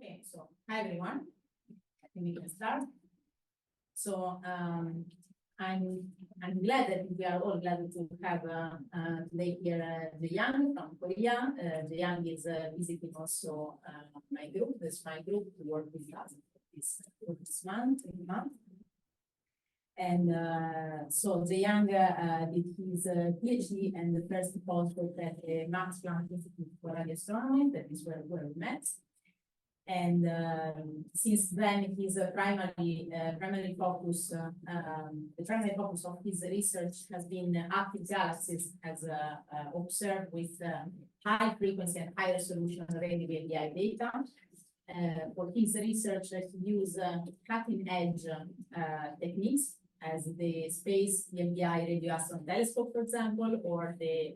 Okay, so hi everyone. I think we can start. So I'm glad that we are all glad to have today here Jae-Young from Korea. Jae-Young is visiting also my group. That's my group to work with us this month. And so Jae-Young did his PhD and the first postdoc at the Max Planck Institute for Radio Astronomy. That is where we met. And since then, his primary focus, the primary focus of his research has been active galaxies, as observed with high frequency and high resolution radio AGI data. For his research, he used cutting edge techniques, as the Space AGI Radio Astronomy Telescope, for example, or the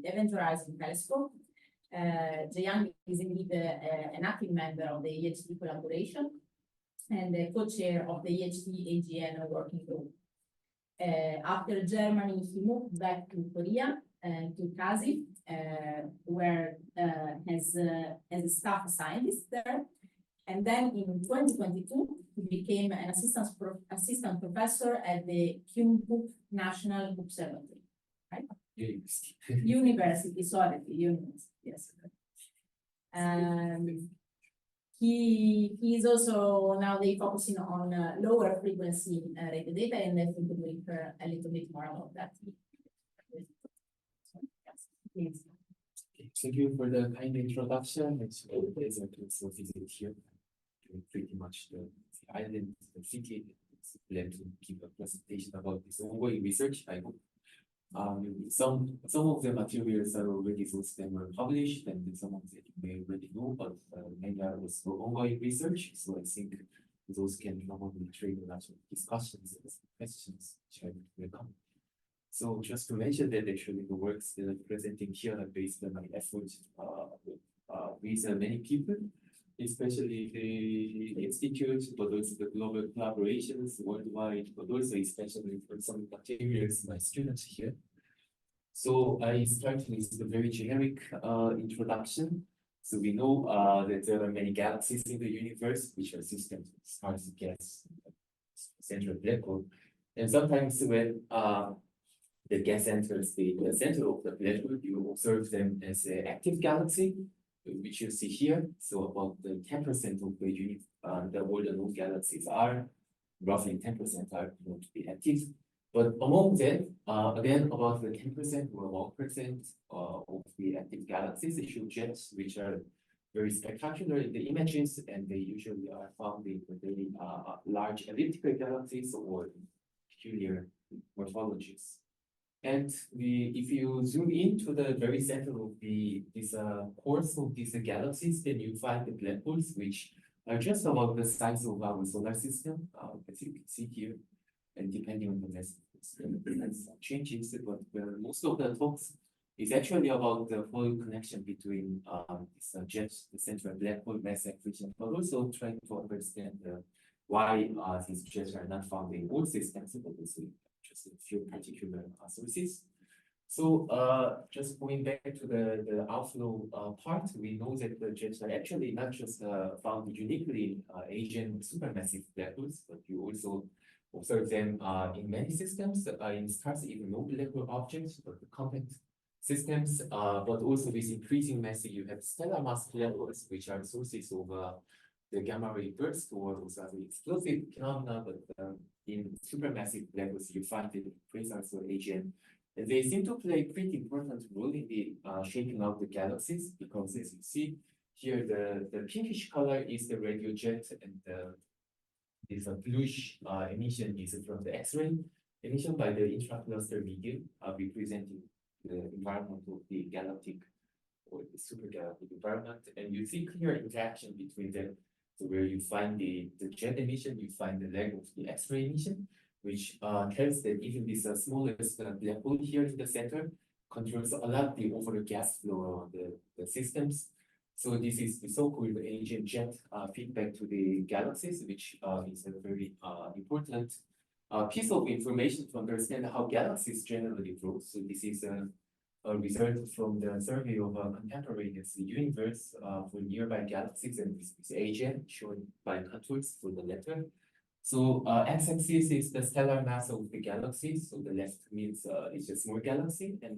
Event Horizon Telescope. Jae-Young is indeed an active member of the EHT collaboration and the co-chair of the EHT AGN working group. After Germany, he moved back to Korea, to Kazi, where as a staff scientist there. And then in 2022, he became an assistant professor at the Kyungpook National Observatory, right? University, sorry, university, yes. He is also now focusing on lower frequency radio data, and I think we'll hear a little bit more about that. Yes. Thank you for the kind introduction. It's a pleasure to visit here. Pretty much the island, the city. It's a pleasure to give a presentation about this ongoing research. I hope some of the materials are already, those that were published, and some of them you may already know, but many are also ongoing research. So I think those can probably trigger lots of discussions and questions which I welcome. So just to mention that actually the works that I'm presenting here are based on my efforts with many people, especially the institutes, but also the global collaborations worldwide, but also especially for some materials, my students here. So I start with the very generic introduction. So we know that there are many galaxies in the universe, which are systems of stars, gas, central black hole. And sometimes when the gas enters the center of the black hole, you observe them as an active galaxy, which you see here. So about the 10% of the world known galaxies are, roughly 10% are known to be active. But among them, again, about the 10% or 1% of the active galaxies issue jets, which are very spectacular in the images, and they usually are found in very large elliptical galaxies or peculiar morphologies. And if you zoom into the very center of this course of these galaxies, then you find the black holes, which are just about the size of our solar system, as you can see here. And depending on the message, some changes, but most of the talks is actually about the full connection between this jets, the central black hole mass accretion, but also trying to understand why these jets are not found in all systems, but also just a few particular sources. So just going back to the outflow part, we know that the jets are actually not just found uniquely AGN supermassive black holes, but you also observe them in many systems, in stars, even no black hole objects, but the compact systems, but also with increasing mass, you have stellar mass black holes, which are sources of the gamma ray burst or those other explosive phenomena, but in supermassive black holes, you find the presence of AGN. And they seem to play a pretty important role in the shaping out the galaxies, because as you see here, the pinkish color is the radio jet, and this bluish emission is from the X-ray emission by the intracluster medium, representing the environment of the galactic or the supergalactic environment. And you see clear interaction between them. So where you find the jet emission, you find the leg of the X-ray emission, which tells that even this smallest black hole here in the center controls a lot the overall gas flow of the systems. So this is the so-called AGN jet feedback to the galaxies, which is a very important piece of information to understand how galaxies generally grow. So this is result from the survey of a contemporaneous universe for nearby galaxies, and this is AGN shown by contours for the letter. So x-axis is the stellar mass of the galaxy. So the left means it's a small galaxy, and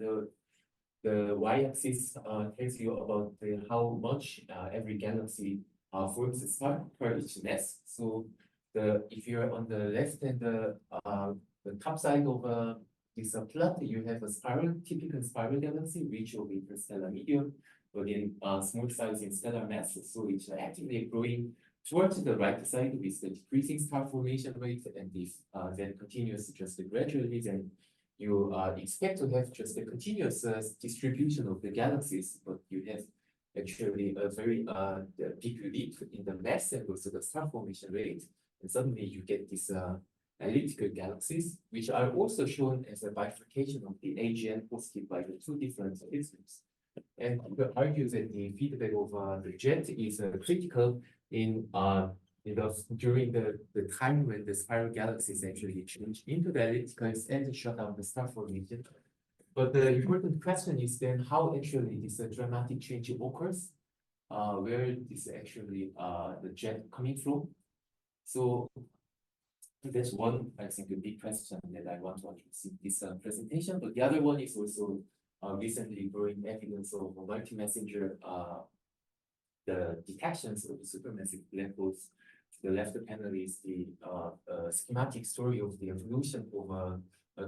the y-axis tells you about how much every galaxy forms a star per each mass. So if you're on the left and the top side of this plot, you have a typical spiral galaxy, rich of interstellar medium, but in small size in stellar mass. So it's actively growing towards the right side with the decreasing star formation rate, and if then continues just gradually, then you expect to have just a continuous distribution of the galaxies, but you have actually a very big leap in the mass and also the star formation rate, and suddenly you get these elliptical galaxies, which are also shown as a bifurcation of the AGN posted by the two different systems. And people argue that the feedback of the jet is critical during the time when the spiral galaxies actually change into the ellipticals and shut down the star formation. But the important question is then how actually this dramatic change occurs, where is actually the jet coming from. So that's one, I think, a big question that I want to address in this presentation. But the other one is also recently growing evidence of multi-messenger the detections of the supermassive black holes. To the left panel is the schematic story of the evolution of a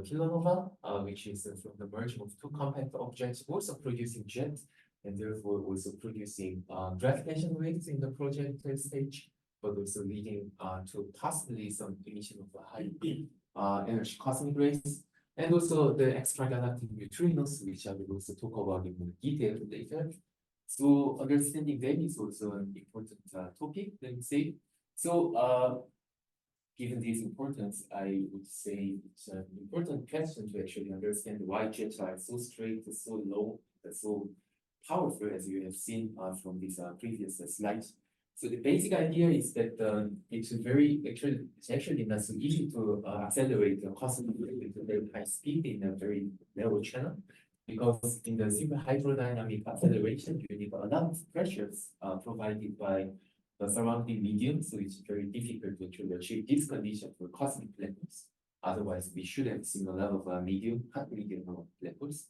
kilonova, which is from the merging of two compact objects, also producing jet, and therefore also producing gravitational waves in the project stage, but also leading to possibly some emission of high energy cosmic rays, and also the extragalactic neutrinos, which I will also talk about in more detail later. So understanding them is also an important topic, let me say. So given this importance, I would say it's an important question to actually understand why jets are so straight, so low, so powerful, as you have seen from this previous slides. So the basic idea is that it's actually not so easy to accelerate the cosmic wave with a very high speed in a very narrow channel, because in the simple hydrodynamic acceleration, you need a lot of pressures provided by the surrounding medium, so it's very difficult to actually achieve this condition for cosmic black holes. Otherwise, we should have seen a lot of hot medium black holes.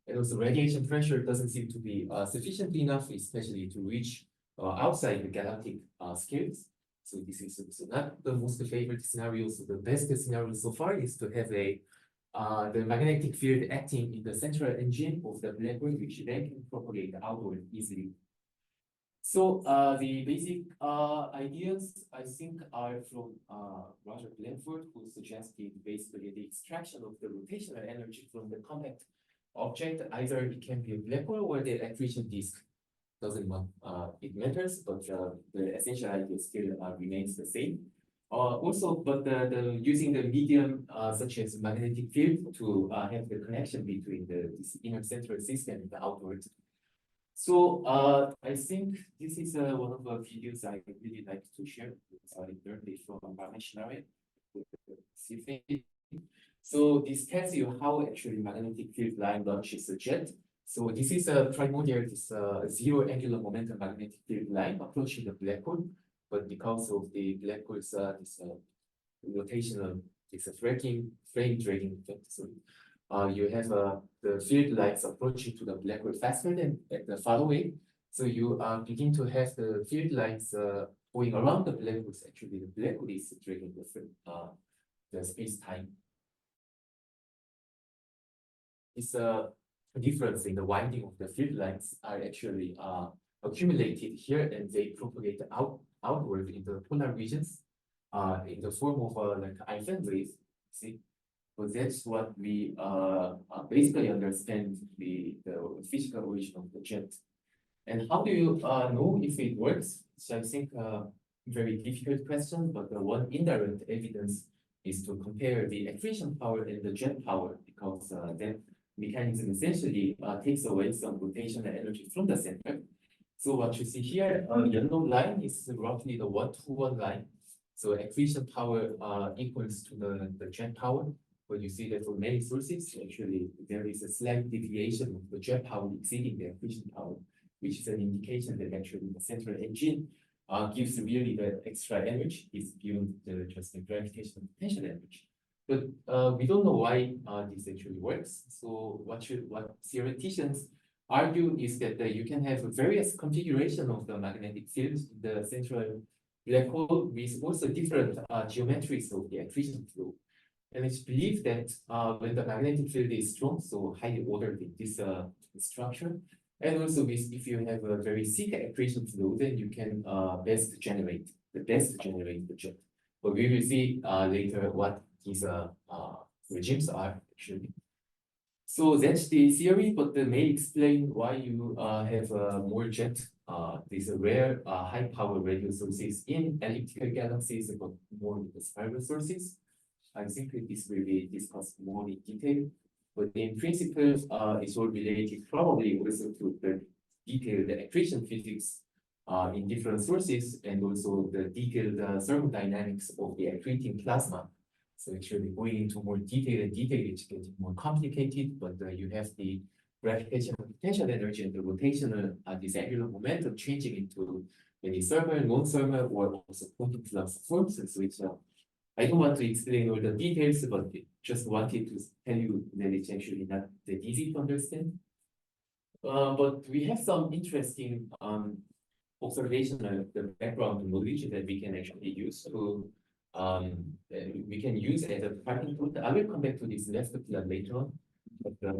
And also radiation pressure doesn't seem to be sufficient enough, especially to reach outside the galactic scales. So this is also not the most favorite scenario. So the best scenario so far is to have the magnetic field acting in the central engine of the black hole, which then can propagate outward easily. So the basic ideas, I think, are from Roger Blanford, who suggested basically the extraction of the rotational energy from the compact object. Either it can be a black hole or the accretion disk. Doesn't matter, it matters, but the essential idea still remains the same. Also, but using the medium such as magnetic field to have the connection between this inner central system and the outward. So I think this is one of the videos I really like to share. I learned it from Ramesh. So this tells you how actually magnetic field line launches a jet. So this is a primordial, zero angular momentum magnetic field line approaching the black hole, but because of the black hole's rotational, frame dragging effect. So you have the field lines approaching to the black hole faster than the far away. So you begin to have the field lines going around the black holes. Actually, the black hole is dragging the space-time. This difference in the winding of the field lines are actually accumulated here, and they propagate outward in the polar regions in the form of like Einstein waves. See, so that's what we basically understand the physical origin of the jet. And how do you know if it works? So I think very difficult question, but the one indirect evidence is to compare the accretion power and the jet power, because that mechanism essentially takes away some rotational energy from the center. So what you see here, yellow line is roughly the 1-to-1 line. So accretion power equals to the jet power. but you see that for many sources, actually, there is a slight deviation of the jet power exceeding the accretion power, which is an indication that actually the central engine gives really the extra energy is beyond the just the gravitational potential energy. But we don't know why this actually works. So what theoreticians argue is that you can have various configuration of the magnetic field in the central black hole with also different geometries of the accretion flow. And it's believed that when the magnetic field is strong, so highly ordered in this structure, and also if you have a very thick accretion flow, then you can best generate the jet. But we will see later what these regimes are actually. So that's the theory, but they may explain why you have more jet, these rare high power radio sources in elliptical galaxies, but more in the spiral sources. I think this will be discussed more in detail, but in principle, it's all related probably also to the detailed accretion physics in different sources, and also the detailed thermodynamics of the accreting plasma. So actually going into more detail, it's getting more complicated, but you have the gravitational potential energy and the rotational this angular momentum changing into many thermal, non-thermal, or also quantum flux forms. And so it's I don't want to explain all the details, but just wanted to tell you that it's actually not that easy to understand. But we have some interesting observational the background knowledge that we can actually use to we can use as a starting point. I will come back to this left panel later on. But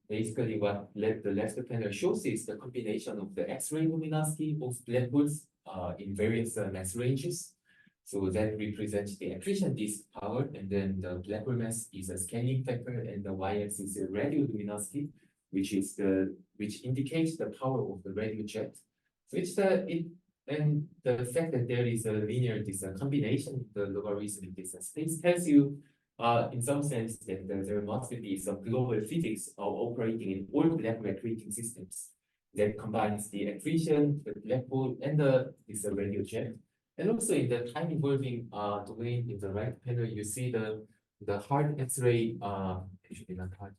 basically what the left panel shows is the combination of the X-ray luminosity of black holes in various mass ranges. So that represents the accretion disk power, and then the black hole mass is a scaling factor, and the y-axis is the radio luminosity, which indicates the power of the radio jet. So it's and the fact that there is a linear combination, the logarithmic distance space tells you, in some sense, that there must be some global physics operating in all black hole accreting systems that combines the accretion, the black hole, and this radio jet. And also in the time evolving domain in the right panel, you see the hard X-ray, actually not hard,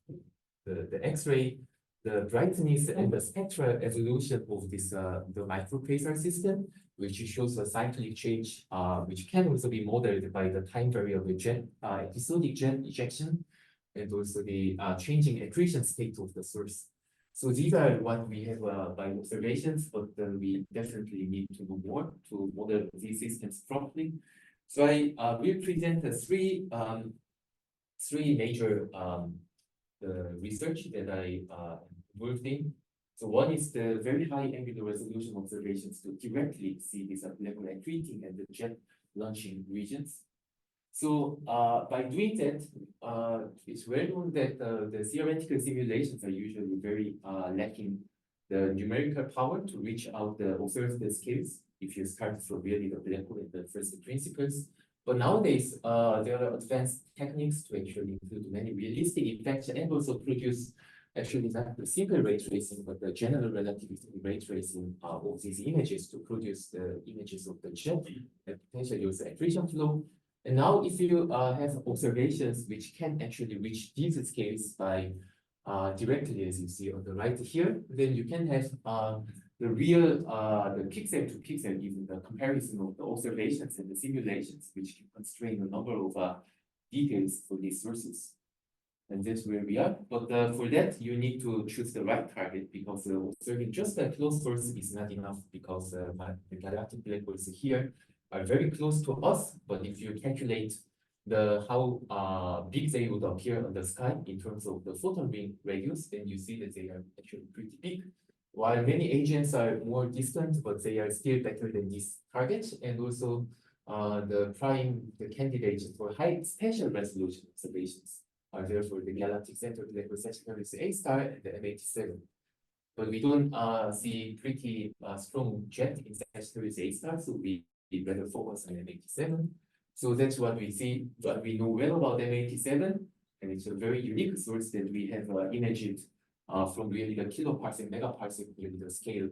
the X-ray, the brightness and the spectral evolution of this the microquasar system, which shows a cyclic change, which can also be modeled by the time variable jet episodic jet ejection, and also the changing accretion state of the source. So these are what we have by observations, but we definitely need to do more to model these systems properly. So I will present the three major research that I involved in. So one is the very high angular resolution observations to directly see this black hole accreting and the jet launching regions. So by doing that, it's well known that the theoretical simulations are usually very lacking the numerical power to reach out the observed scales if you start from really the black hole and the first principles. But nowadays, there are advanced techniques to actually include many realistic effects and also produce actually not the simple ray tracing, but the general relativity ray tracing of these images to produce the images of the jet and potentially also accretion flow. And now if you have observations which can actually reach these scales by directly, as you see on the right here, then you can have the real, the pixel to pixel, even the comparison of the observations and the simulations, which can constrain a number of details for these sources. And that's where we are. But for that, you need to choose the right target, because observing just a close source is not enough, because the galactic black holes here are very close to us. But if you calculate how big they would appear on the sky in terms of the photon ring radius, then you see that they are actually pretty big. While many AGNs are more distant, but they are still better than this target. And also the candidates for high spatial resolution observations are therefore the galactic center black hole Sagittarius A star and the M87. But we don't see pretty strong jet in Sagittarius A star, so we better focus on M87. So that's what we see, what we know well about M87, and it's a very unique source that we have imaged from really the kiloparsec, megaparsec, really the scale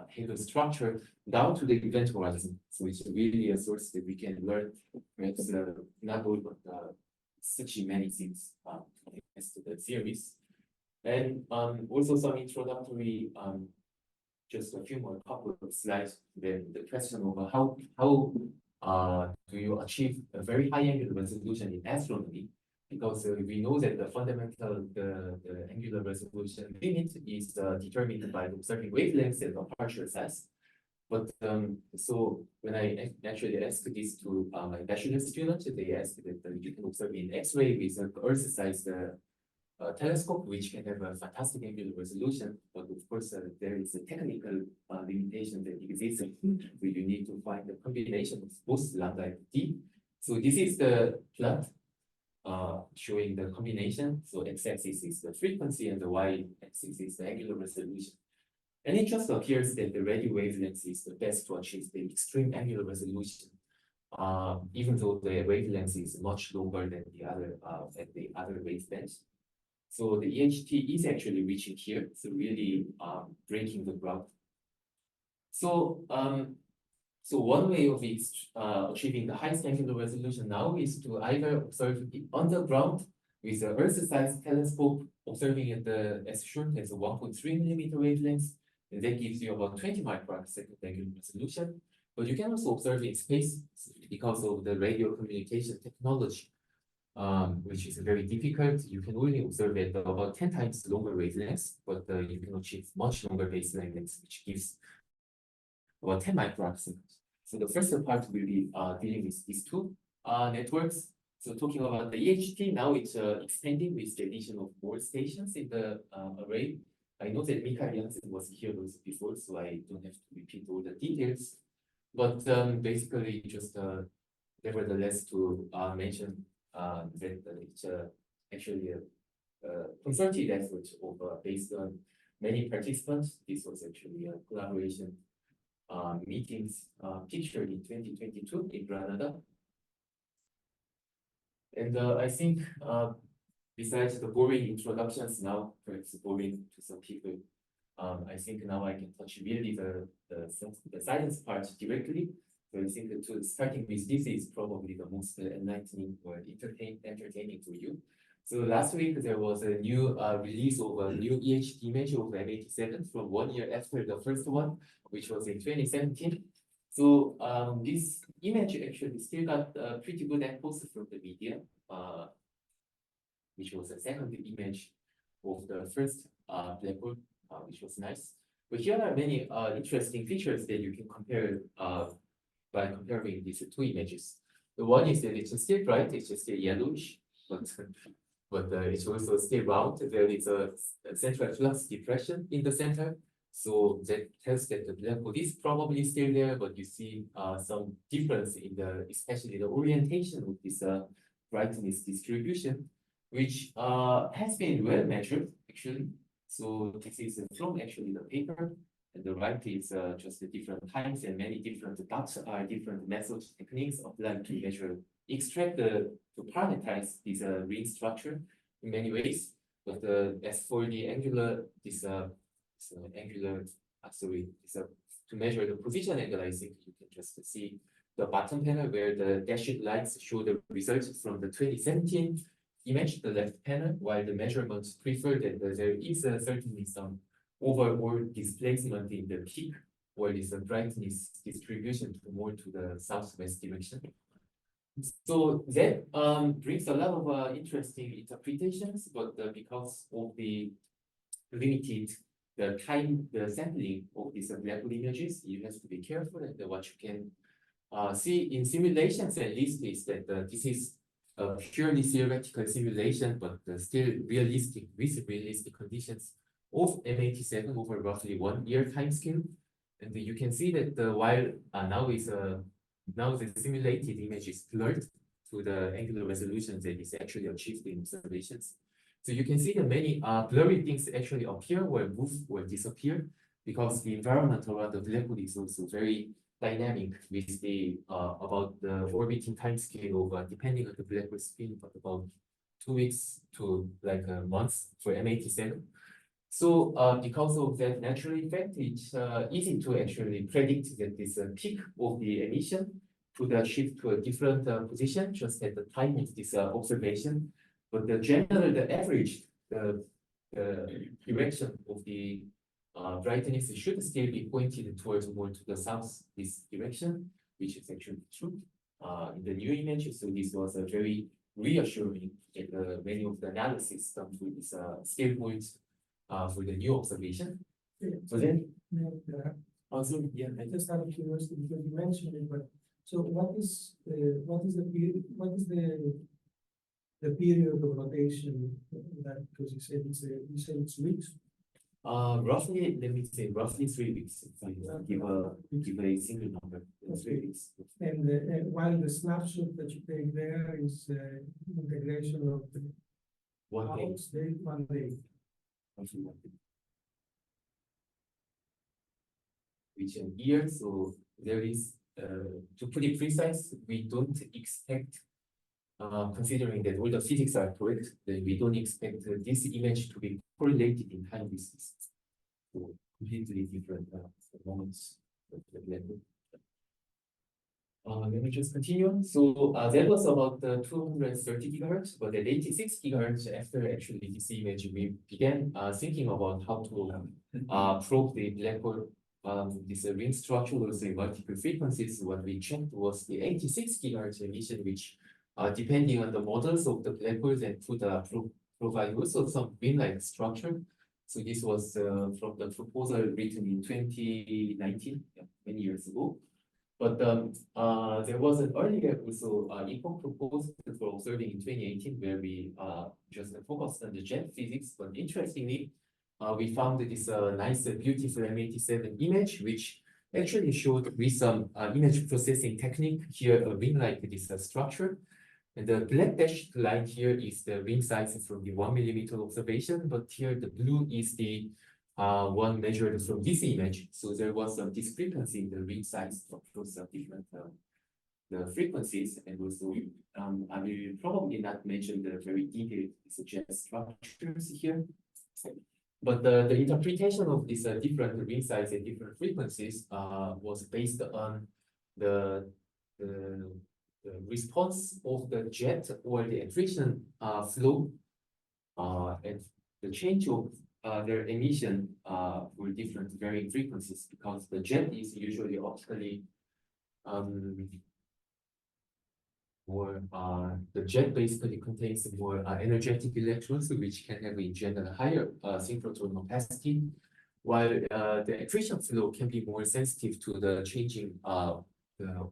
halo structure down to the event horizon. So it's really a source that we can learn, perhaps not all, but such many things as to the theories. And also some introductory, just a few more couple of slides. Then the question of how do you achieve a very high angular resolution in astronomy? Because we know that the fundamental the angular resolution limit is determined by the observing wavelengths and aperture size. But so when I actually asked this to my bachelor students, they asked that you can observe in X-ray with an Earth-sized telescope, which can have a fantastic angular resolution. But of course, there is a technical limitation that exists. So you need to find a combination of both lambda and d. So this is the plot showing the combination. So x-axis is the frequency and the y-axis is the angular resolution. And it just appears that the radio wavelength is the best to achieve the extreme angular resolution, even though the wavelength is much longer than the other wavebands. So the EHT is actually reaching here, so really breaking the ground. So so one way of achieving the highest angular resolution now is to either observe it underground with the Earth-sized telescope, observing at as short as a 1.3 millimeter wavelength, and that gives you about 20 microsecond angular resolution. But you can also observe in space because of the radio communication technology, which is very difficult. You can only observe at about 10 times longer wavelengths, but you can achieve much longer baseline lengths, which gives about 10 microseconds. So the first part will be dealing with these two networks. So talking about the EHT, now it's expanding with the addition of more stations in the array. I know that Mikael Jansen was here before, so I don't have to repeat all the details. But basically, just nevertheless to mention that it's actually a concerted effort based on many participants. This was actually a collaboration meetings pictured in 2022 in Granada. And I think besides the boring introductions now, perhaps boring to some people, I think now I can touch really the science part directly. So I think that starting with this is probably the most enlightening or entertaining for you. So last week there was a new release of a new EHT image of M87 from 1 year after the first one, which was in 2017. So this image actually still got pretty good echoes from the media, which was a second image of the first black hole, which was nice. But here are many interesting features that you can compare by comparing these two images. The one is that it's still bright, it's just still yellowish, but it's also still round. There is a central flux depression in the center. So that tells that the black hole is probably still there, but you see some difference in especially the orientation of this brightness distribution, which has been well measured actually. So this is from actually the paper, and the right is just the different times and many different dots are different methods, techniques applied to measure, extract to parameterize this ring structure in many ways. But as for the angular, to measure the position angle, I think you can just see the bottom panel where the dashed lines show the results from the 2017 image, the left panel, while the measurements prefer that there is certainly some overall displacement in the peak, where is the brightness distribution more to the southwest direction. So that brings a lot of interesting interpretations, but because of the limited the sampling of these black hole images, you have to be careful. And what you can see in simulations at least is that this is a purely theoretical simulation, but still realistic with realistic conditions of M87 over roughly 1 year time scale. And you can see that while now the simulated image is blurred to the angular resolution that is actually achieved in observations. So you can see that many blurry things actually appear or move or disappear because the environment around the black hole is also very dynamic with the about the orbiting time scale of depending on the black hole spin, but about 2 weeks to like a month for M87. So because of that natural effect, it's easy to actually predict that this peak of the emission put a shift to a different position just at the time of this observation. But the average, the direction of the brightness should still be pointed towards more to the south, this direction, which is actually true in the new image. So this was a very reassuring that many of the analysis done for this scale points for the new observation. So then, also, yeah, I just have a curiosity because you mentioned it, but so what is the period? What is the period of rotation that, because you said it's weeks? Roughly, let me say roughly 3 weeks. If I give a single number, 3 weeks. And while the snapshot that you take there is integration of the 1 day. hours, day, 1 day. Roughly 1 day. Which in here, so there is, to put it precise, we don't expect, considering that all the physics are correct, then we don't expect this image to be correlated in time with this. So completely different moments of the level. Let me just continue. So that was about 230 gigahertz, but at 86 gigahertz, after actually this image, we began thinking about how to probe the black hole. This ring structure was in multiple frequencies. What we checked was the 86 gigahertz emission, which depending on the models of the black holes and could provide also some ring-like structure. So this was from the proposal written in 2019, many years ago. But there was an earlier also epoch proposal for observing in 2018 where we just focused on the jet physics. But interestingly, we found this nice, beautiful M87 image, which actually showed with some image processing technique here a ring-like this structure. And the black dashed line here is the ring size from the 1 millimeter observation, but here the blue is the one measured from this image. So there was some discrepancy in the ring size across different the frequencies, and also I will probably not mention the very detailed jet structures here. But the interpretation of this different ring size and different frequencies was based on the response of the jet or the accretion flow and the change of their emission for different varying frequencies, because the jet is usually optically more the jet basically contains more energetic electrons, which can have in general higher synchrotron opacity, while the accretion flow can be more sensitive to the changing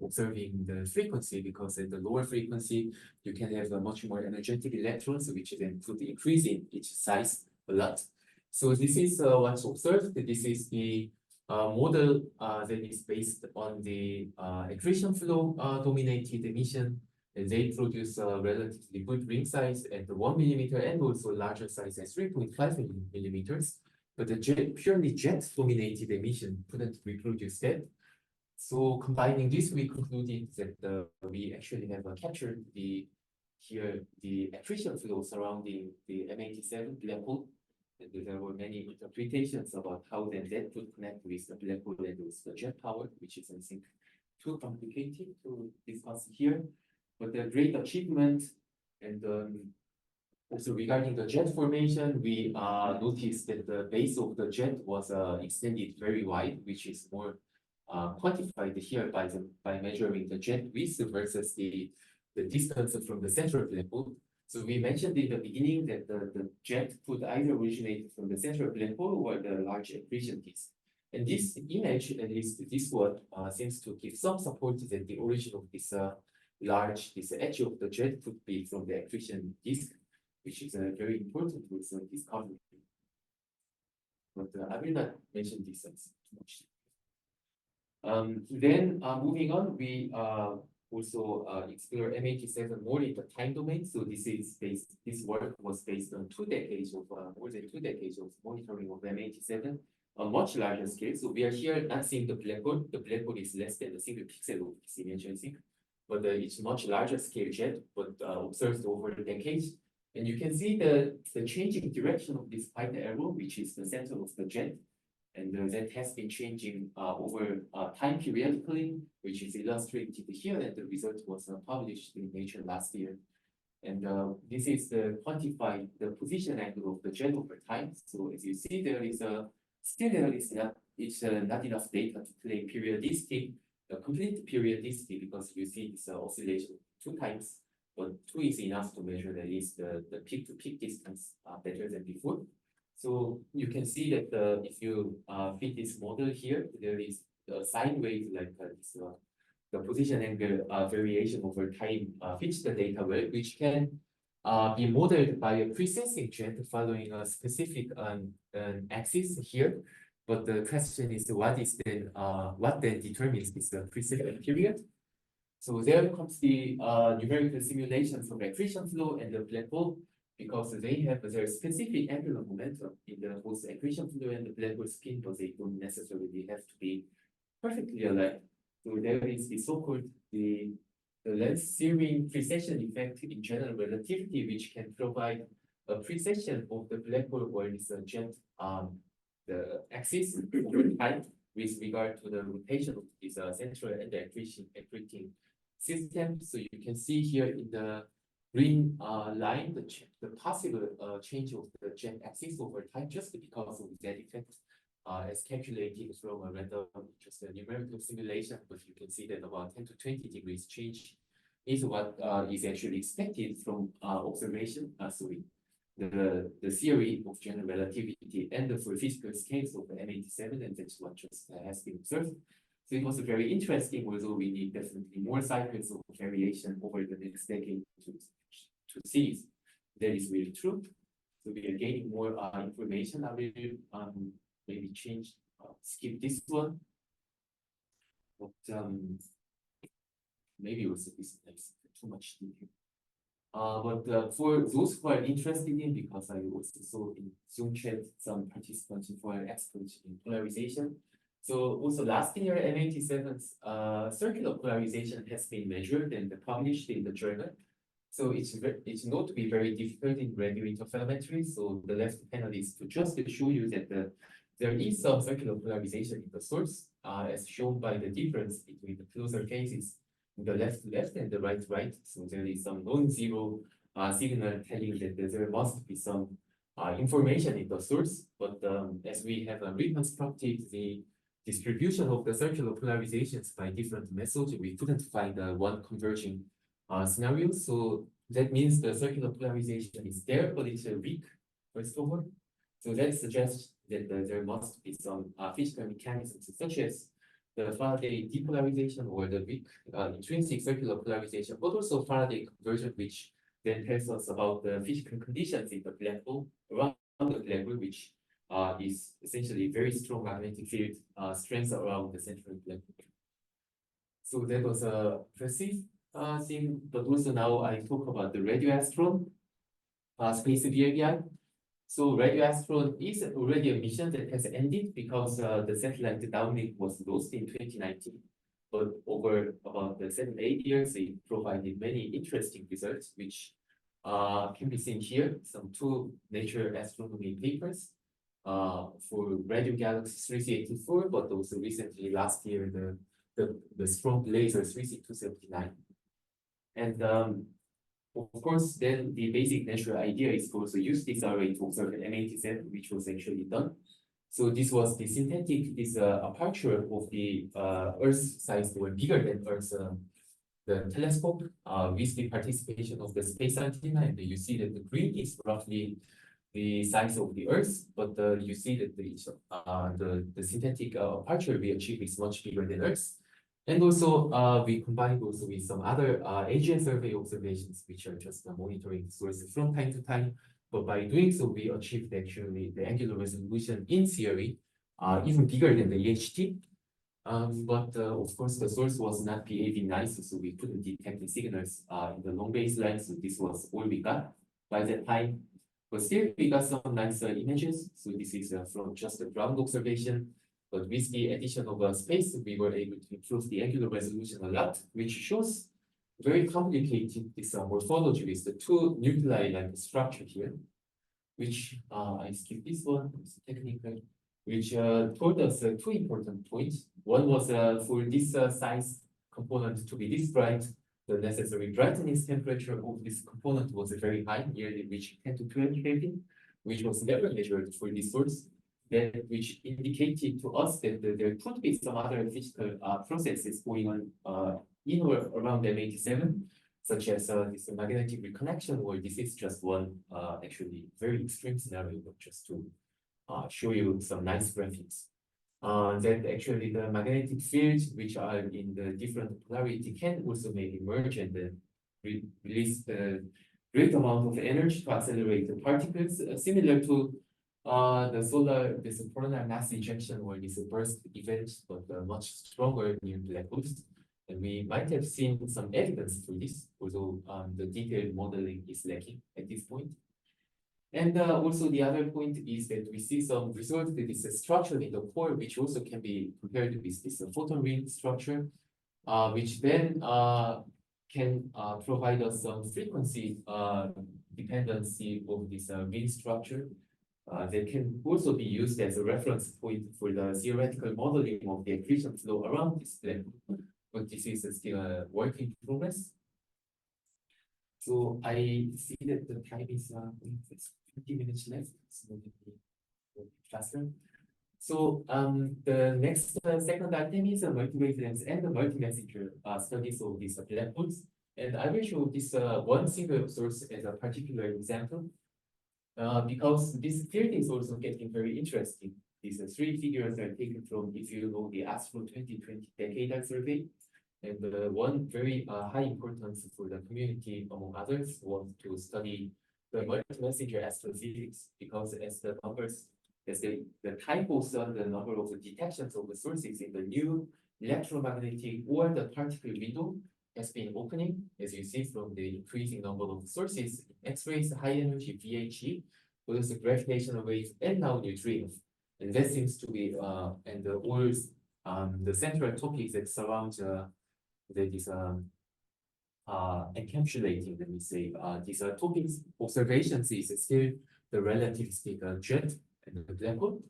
observing the frequency, because at the lower frequency you can have much more energetic electrons, which then could increase in its size a lot. So this is what's observed. This is the model that is based on the accretion flow dominated emission. And they produce a relatively good ring size at the 1 millimeter and also larger size as 3.5 millimeters. But the purely jet dominated emission couldn't reproduce that. So combining this, we concluded that we actually have captured the accretion flow surrounding the M87 black hole. And there were many interpretations about how then that could connect with the black hole and with the jet power, which is, I think, too complicated to discuss here. But the great achievement, and also regarding the jet formation, we noticed that the base of the jet was extended very wide, which is more quantified here by measuring the jet width versus the distance from the central black hole. So we mentioned in the beginning that the jet could either originate from the central black hole or the large accretion disk. And this image, at least this one, seems to give some support that the origin of this this edge of the jet could be from the accretion disk, which is very important with discovery. But I will not mention this as too much. Then moving on, we also explore M87 more in the time domain. So this work was based on 2 decades of more than 2 decades of monitoring of M87 on much larger scale. So we are here not seeing the black hole. The black hole is less than a single pixel of this image, I think. But it's much larger scale jet, but observed over the decades. And you can see the changing direction of this Python arrow, which is the center of the jet. And that has been changing over time periodically, which is illustrated here, and the result was published in Nature last year. And this is the quantified the position angle of the jet over time. So as you see, there is not enough data to claim periodicity, complete periodicity, because you see this oscillation 2 times, but 2 is enough to measure at least the peak to peak distance better than before. So you can see that if you fit this model here, there is a sine wave like this, the position angle variation over time fits the data well, which can be modeled by a precessing jet following a specific axis here. But the question is, what then determines this precessing period? So there comes the numerical simulations of accretion flow and the black hole, because they have their specific angular momentum in the both accretion flow and the black hole spin, but they don't necessarily have to be perfectly aligned. So there is the so-called the lens searing precession effect in general relativity, which can provide a precession of the black hole or this jet the axis over time with regard to the rotation of this central and the accreting system. So you can see here in the green line the possible change of the jet axis over time just because of that effect. As calculated from a random, just a numerical simulation, but you can see that about 10 to 20 degrees change is what is actually expected from observation. The theory of general relativity and the physical scales of the M87, and that's what just has been observed. So it was very interesting, although we need definitely more cycles of variation over the next decade to see if that is really true. So we are gaining more information. I will maybe skip this one, but maybe also this is too much detail. But for those who are interested in, because I also saw in Zoom chat some participants who are experts in polarization. So also last year, M87's circular polarization has been measured and published in the journal. So it's not to be very difficult in radio interferometry. So the left panel is to just show you that there is some circular polarization in the source, as shown by the difference between the closer cases, the left to left and the right to right. So there is some non-zero signal telling that there must be some information in the source. But as we have reconstructed the distribution of the circular polarizations by different methods, we couldn't find one converging scenario. So that means the circular polarization is there, but it's weak, first of all. So that suggests that there must be some physical mechanisms such as the Faraday depolarization or the weak intrinsic circular polarization, but also Faraday conversion, which then tells us about the physical conditions in the black hole, around the black hole, which is essentially very strong magnetic field strength around the central black hole. So that was a impressive thing, but also now I talk about the radioastron space VRBI. So radioastron is already a mission that has ended because the satellite downlink was lost in 2019. But over about 7-8 years, it provided many interesting results, which can be seen here. Some 2 Nature Astronomy papers for radio galaxy 3824, but also recently last year the strong laser 3C279. And of course, then the basic natural idea is to also use this array to observe an M87, which was actually done. So this was the synthetic, aperture of the Earth size were bigger than Earth's the telescope with the participation of the space antenna, and you see that the green is roughly the size of the Earth, but you see that the synthetic aperture we achieve is much bigger than Earth. And also, we combined also with some other AGN survey observations, which are just monitoring the source from time to time. But by doing so, we achieved actually the angular resolution in theory, even bigger than the EHT. But of course, the source was not behaving nicely, so we couldn't detect the signals in the long baseline. So this was all we got by that time. But still, we got some nice images. So this is from just a ground observation. But with the addition of space, we were able to improve the angular resolution a lot, which shows very complicated this morphology with the 2 nuclei like structure here, which I skip this one, it's technical. which told us two important points. One was for this size component to be this bright, the necessary brightness temperature of this component was very high, nearly reaching 10 to 12 Kelvin, which was never measured for this source, which indicated to us that there could be some other physical processes going on in or around M87, such as this magnetic reconnection, or this is just one actually very extreme scenario, but just to show you some nice graphics. That actually the magnetic fields which are in the different polarity can also maybe merge and then release the great amount of energy to accelerate the particles, similar to this coronal mass ejection or this burst event, but much stronger near black holes. And we might have seen some evidence for this, although the detailed modeling is lacking at this point. And also the other point is that we see some results that is a structure in the core, which also can be compared with this photon ring structure, which then can provide us some frequency dependency of this ring structure that can also be used as a reference point for the theoretical modeling of the accretion flow around this black hole. But this is still a work in progress. So I see that the time is 50 minutes left, so maybe faster. So the next second item is multi-wavelengths and the multi-messenger studies of these black holes. And I will show this one single source as a particular example, because this field is also getting very interesting. These three figures are taken from, if you know, the Astro 2020 decadal survey. And one very high importance for the community, among others, was to study the multi-messenger astrophysics, because as the numbers, as the typos on the number of the detections of the sources in the new electromagnetic or the particle window has been opening, as you see from the increasing number of sources, X-rays, high energy VHE, both the gravitational waves and now neutrinos. And that seems to be and all the central topics that surround that is encapsulating, let me say, these topics. Observations is still the relativistic jet and the black hole.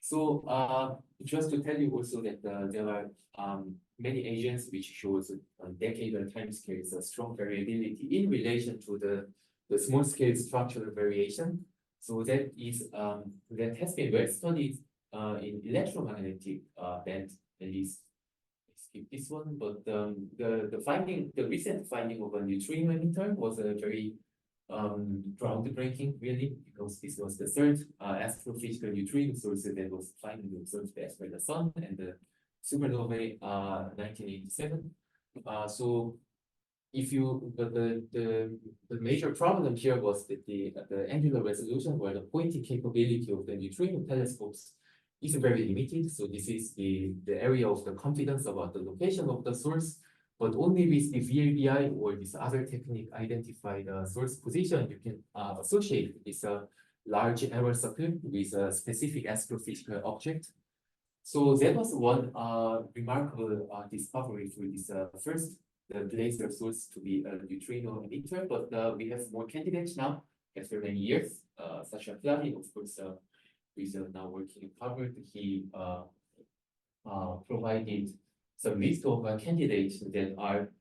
So just to tell you also that there are many agents which shows on decadal timescales a strong variability in relation to the small scale structural variation. So that is that has been well studied in electromagnetic band, at least. Skip this one, but the recent finding of a neutrino emitter was a very groundbreaking, really, because this was the third astrophysical neutrino source that was finally observed as by the sun and the supernovae 1987. So if you the major problem here was that the angular resolution, where the pointing capability of the neutrino telescopes is very limited. So this is the area of the confidence about the location of the source, but only with the VLBI or this other technique identify the source position, you can associate this large error circle with a specific astrophysical object. So that was one remarkable discovery for this first laser source to be a neutrino emitter, but we have more candidates now after many years, such as Flavin, of course, who's now working in Harvard. He provided some list of candidates that are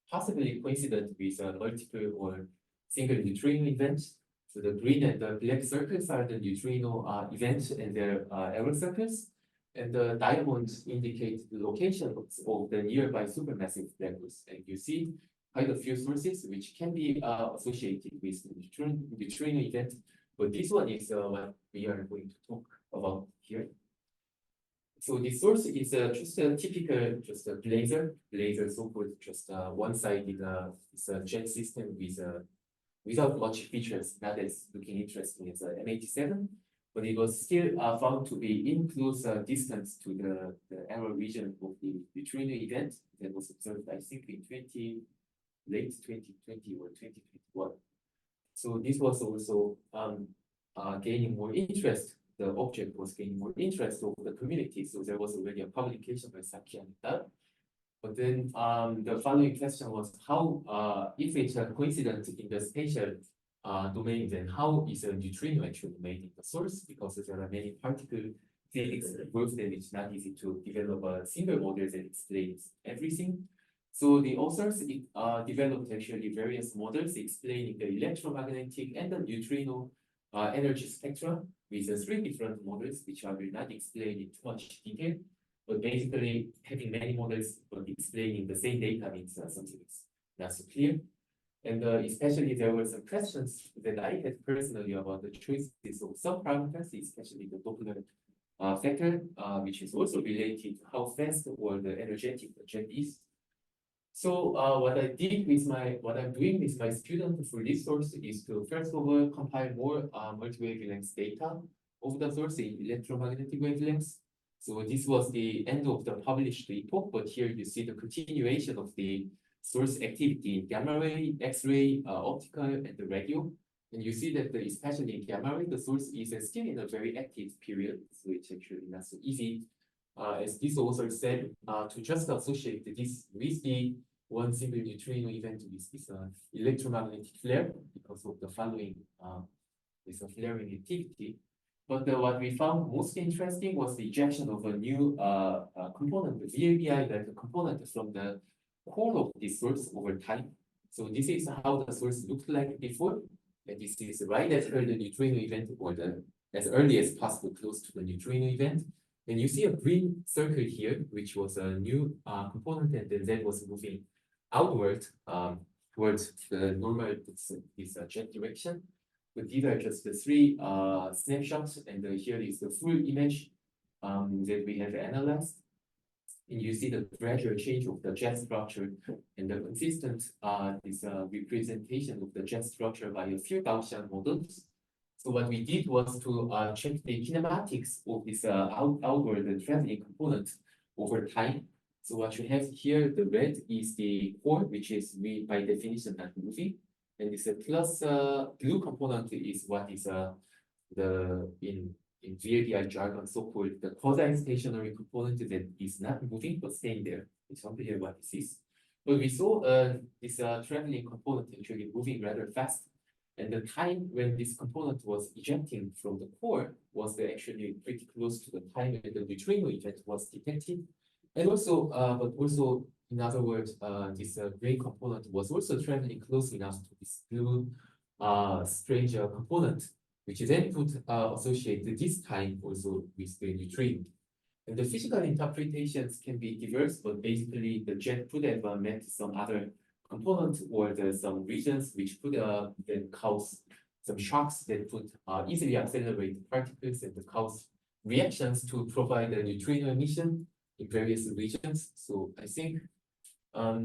possibly coincident with multiple or single neutrino events. So the green and the black circles are the neutrino events and their error circles. And the diamonds indicate the location of the nearby supermassive black holes. And you see quite a few sources which can be associated with the neutrino event. But this one is what we are going to talk about here. So this source is just a typical, just a laser so-called just one-sided jet system with without much features, not as looking interesting as M87, but it was still found to be in close distance to the error region of the neutrino event that was observed, I think, in late 2020 or 2021. So this was also gaining more interest. The object was gaining more interest of the community. So there was already a publication by Saki and that. But then the following question was how, if it's a coincidence in the spatial domain, then how is a neutrino actually made in the source? Because there are many particle physics proves that it's not easy to develop a single model that explains everything. So the authors developed actually various models explaining the electromagnetic and the neutrino energy spectra with three different models, which I will not explain in too much detail. But basically, having many models but explaining the same data means something is not so clear. And especially there were some questions that I had personally about the choices of some parameters, especially the Doppler factor, which is also related to how fast or the energetic the jet is. So what I'm doing with my student for this source is to first of all compile more multi-wavelength data of the source in electromagnetic wavelengths. So this was the end of the published epoch, but here you see the continuation of the source activity in gamma ray, X-ray, optical, and the radio. And you see that especially in gamma ray, the source is still in a very active period, so it's actually not so easy, as this author said, to just associate this with the one single neutrino event with this electromagnetic flare because of the following this flaring activity. But what we found most interesting was the ejection of a new component, the VLBI, like a component from the core of this source over time. So this is how the source looked like before. And this is right after the neutrino event, or as early as possible close to the neutrino event. And you see a green circle here, which was a new component, and then that was moving outward towards the normal this jet direction. But these are just the three snapshots, and here is the full image that we have analyzed. And you see the gradual change of the jet structure and the consistent this representation of the jet structure by a few Gaussian models. So what we did was to check the kinematics of this outward traveling component over time. So what you have here, the red is the core, which is by definition not moving, and this plus blue component is what is in VLBI jargon so-called the quasi-stationary component that is not moving but staying there. It's unclear what this is. But we saw this traveling component actually moving rather fast. And the time when this component was ejecting from the core was actually pretty close to the time when the neutrino event was detected. And also, but also, in other words, this gray component was also traveling close enough to this blue strange component, which then could associate this time also with the neutrino. And the physical interpretations can be diverse, but basically the jet could have met some other component or some regions which could then cause some shocks that could easily accelerate particles and cause reactions to provide a neutrino emission in various regions. So I think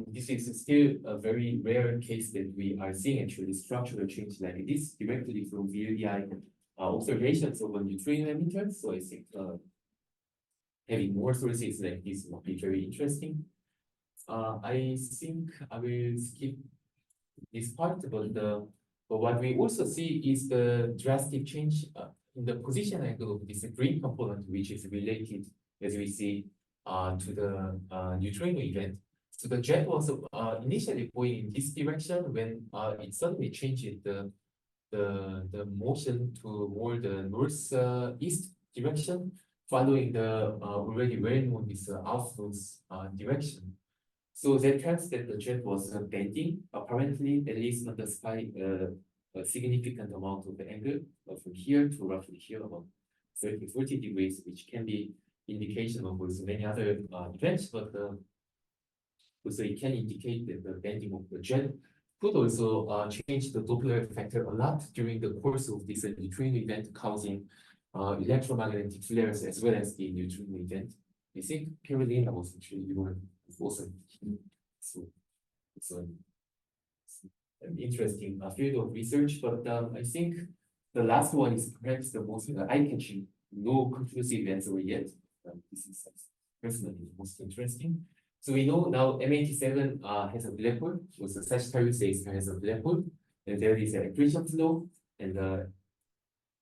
this is still a very rare case that we are seeing actually structural change like this directly from VLBI observations of a neutrino emitter. So I think having more sources like this will be very interesting. I think I will skip this part, but what we also see is the drastic change in the position angle of this green component, which is related, as we see, to the neutrino event. So the jet was initially going in this direction when it suddenly changed the motion to more the northeast direction, following the already well-known this outflows direction. So that tells that the jet was bending, apparently, at least on the sky, a significant amount of the angle from here to roughly here, about 30-40 degrees, which can be indication of also many other events, but also it can indicate that the bending of the jet could also change the Doppler factor a lot during the course of this neutrino event, causing electromagnetic flares as well as the neutrino event. I think Carolina was actually also so it's an interesting field of research, but I think the last one is perhaps the most eye-catching, no conclusive answer yet. This is personally the most interesting. So we know now M87 has a black hole, so the Sagittarius A star has a black hole, and there is an accretion flow, and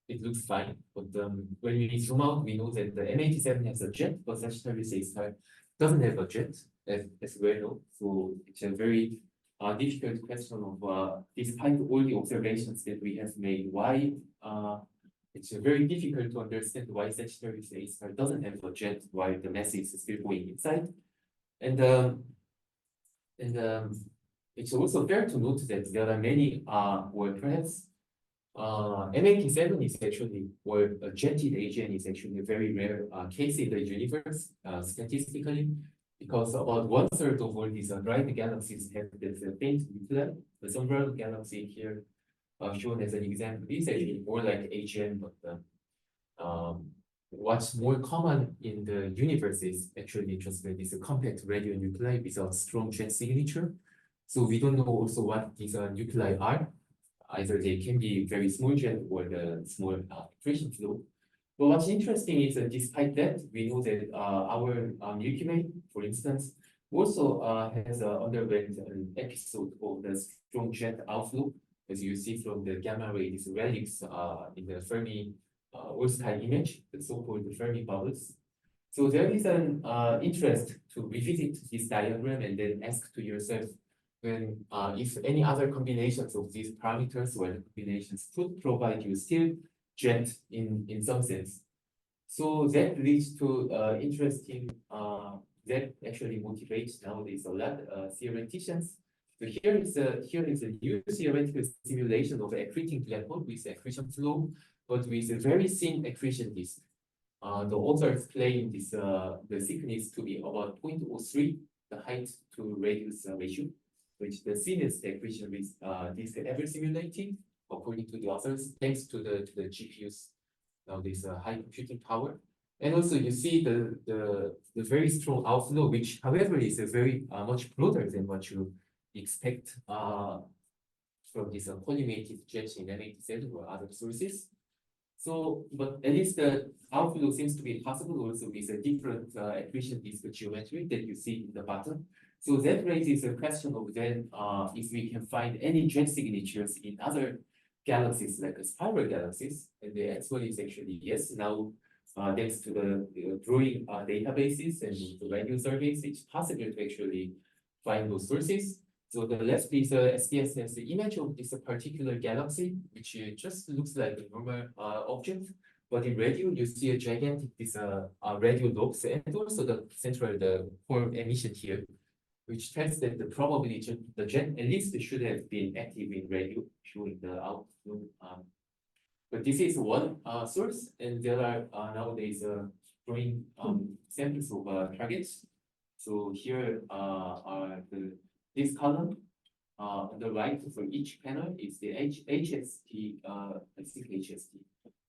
it looks fine. But when we zoom out, we know that the M87 has a jet, but Sagittarius A star doesn't have a jet, as well known. So it's a very difficult question of, despite all the observations that we have made, why it's very difficult to understand why Sagittarius A star doesn't have a jet while the mass is still going inside. And it's also fair to note that there are many, or perhaps M87 is actually, or a jetted AGN is actually a very rare case in the universe, statistically, because about 1/3 of all these bright galaxies have this faint nuclei. The Sun galaxy here, shown as an example, is actually more like AGN, but what's more common in the universe is actually just this compact radionuclei without strong jet signature. So we don't know also what these nuclei are. Either they can be very small jet or the small accretion flow. But what's interesting is that despite that, we know that our Milky Way, for instance, also has underwent an episode of the strong jet outflow, as you see from the gamma ray, these relics in the Fermi all-sky image, the so-called Fermi bubbles. So there is an interest to revisit this diagram and then ask to yourself, when if any other combinations of these parameters or the combinations could provide you still jet in some sense. So that leads to interesting, that actually motivates nowadays a lot theoreticians. So here is a new theoretical simulation of accreting black hole with accretion flow, but with a very thin accretion disk. The authors claim this the thickness to be about 0.03, the height to radius ratio, which the thinnest accretion with disk ever simulated, according to the authors, thanks to the GPUs, now this high computing power. And also you see the very strong outflow, which however is a very much broader than what you expect from this collimated jets in M87 or other sources. So, but at least the outflow seems to be possible also with a different accretion disk geometry that you see in the bottom. So that raises a question of then if we can find any jet signatures in other galaxies like spiral galaxies, and the answer is actually yes. Now, thanks to the growing databases and the radio surveys, it's possible to actually find those sources. So the left is SDS has the image of this particular galaxy, which just looks like a normal object. But in radio, you see a gigantic radio lobes and also the central core emission here, which tells that probably the jet at least should have been active in radio, showing the outflow. But this is one source, and there are nowadays growing samples of targets. So here are this column on the right for each panel is the HST, I think HST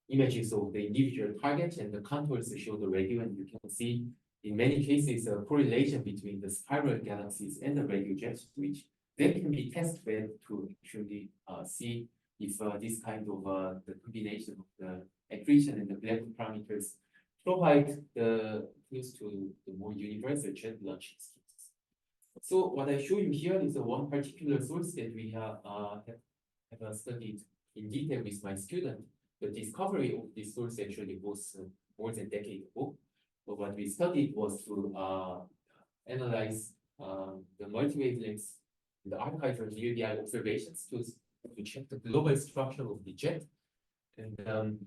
images of the individual targets, and the contours show the radio, and you can see in many cases a correlation between the spiral galaxies and the radio jets, which then can be test-fed to actually see if this kind of the combination of the accretion and the black hole parameters provide the clues to the more universal jet launching schemes. So what I show you here is one particular source that we have studied in detail with my student. The discovery of this source actually was more than a decade ago. But what we studied was to analyze the multi-wavelengths, the archival near-the-eye observations to check the global structure of the jet. And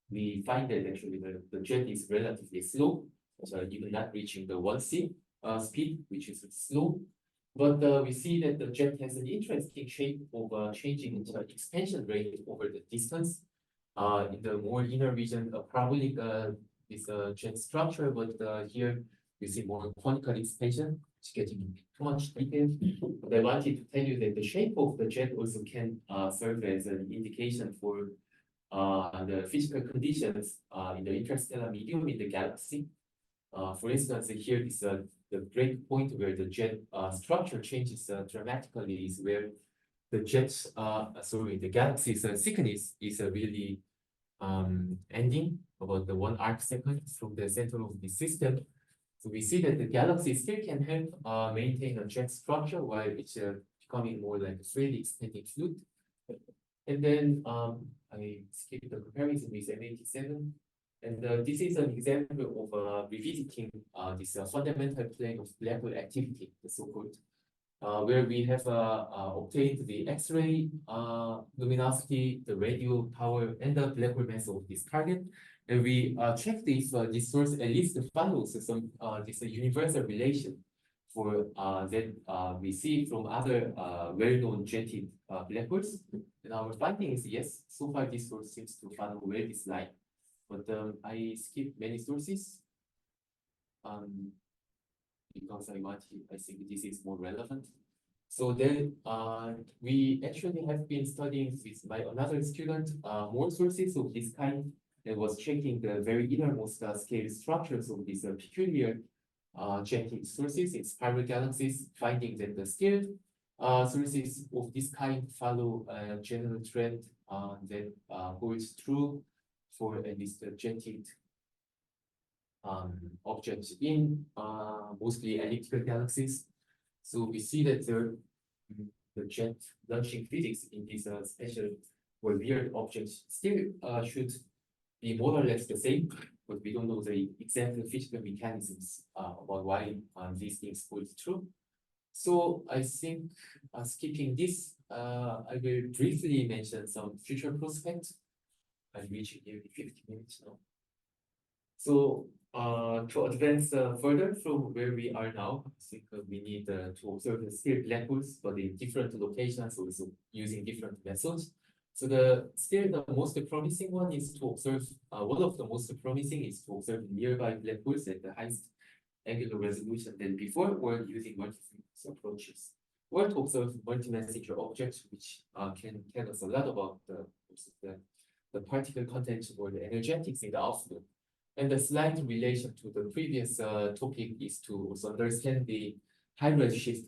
we find that actually the jet is relatively slow, so even not reaching the 1c speed, which is slow. But we see that the jet has an interesting shape of changing its expansion rate over the distance. In the more inner region, parabolic is a jet structure, but here you see more conical expansion. It's getting too much detail. But I wanted to tell you that the shape of the jet also can serve as an indication for the physical conditions in the interstellar medium in the galaxy. For instance, here is the break point where the jet structure changes dramatically is where the jet's, the galaxy's thickness is really ending about the 1 arc second from the center of the system. So we see that the galaxy still can help maintain a jet structure while it's becoming more like a freely expanding fluid. And then I skipped the comparison with M87. And this is an example of revisiting this fundamental plane of black hole activity, the so-called where we have obtained the X-ray luminosity, the radio power, and the black hole mass of this target. And we checked if this source at least follows some this universal relation for that we see from other well-known jetted black holes. And our finding is yes, so far this source seems to follow well this line. But I skipped many sources because I think this is more relevant. So then we actually have been studying with my another student more sources of this kind and was checking the very innermost scale structures of these peculiar jetted sources in spiral galaxies, finding that the scaled sources of this kind follow a general trend that holds true for at least the jetted objects in mostly elliptical galaxies. So we see that the jet launching physics in these special or weird objects still should be more or less the same, but we don't know the exact physical mechanisms about why these things hold true. So I think skipping this, I will briefly mention some future prospects. I'm reaching nearly 50 minutes now. So to advance further from where we are now, I think we need to observe the still black holes, but in different locations, also using different methods. So the most promising one is to observe, one of the most promising is to observe nearby black holes at the highest angular resolution than before, or using multi-frequency approaches, or to observe multi-messenger objects, which can tell us a lot about the particle content or the energetics in the outflow. And the slight relation to the previous topic is to also understand the high redshift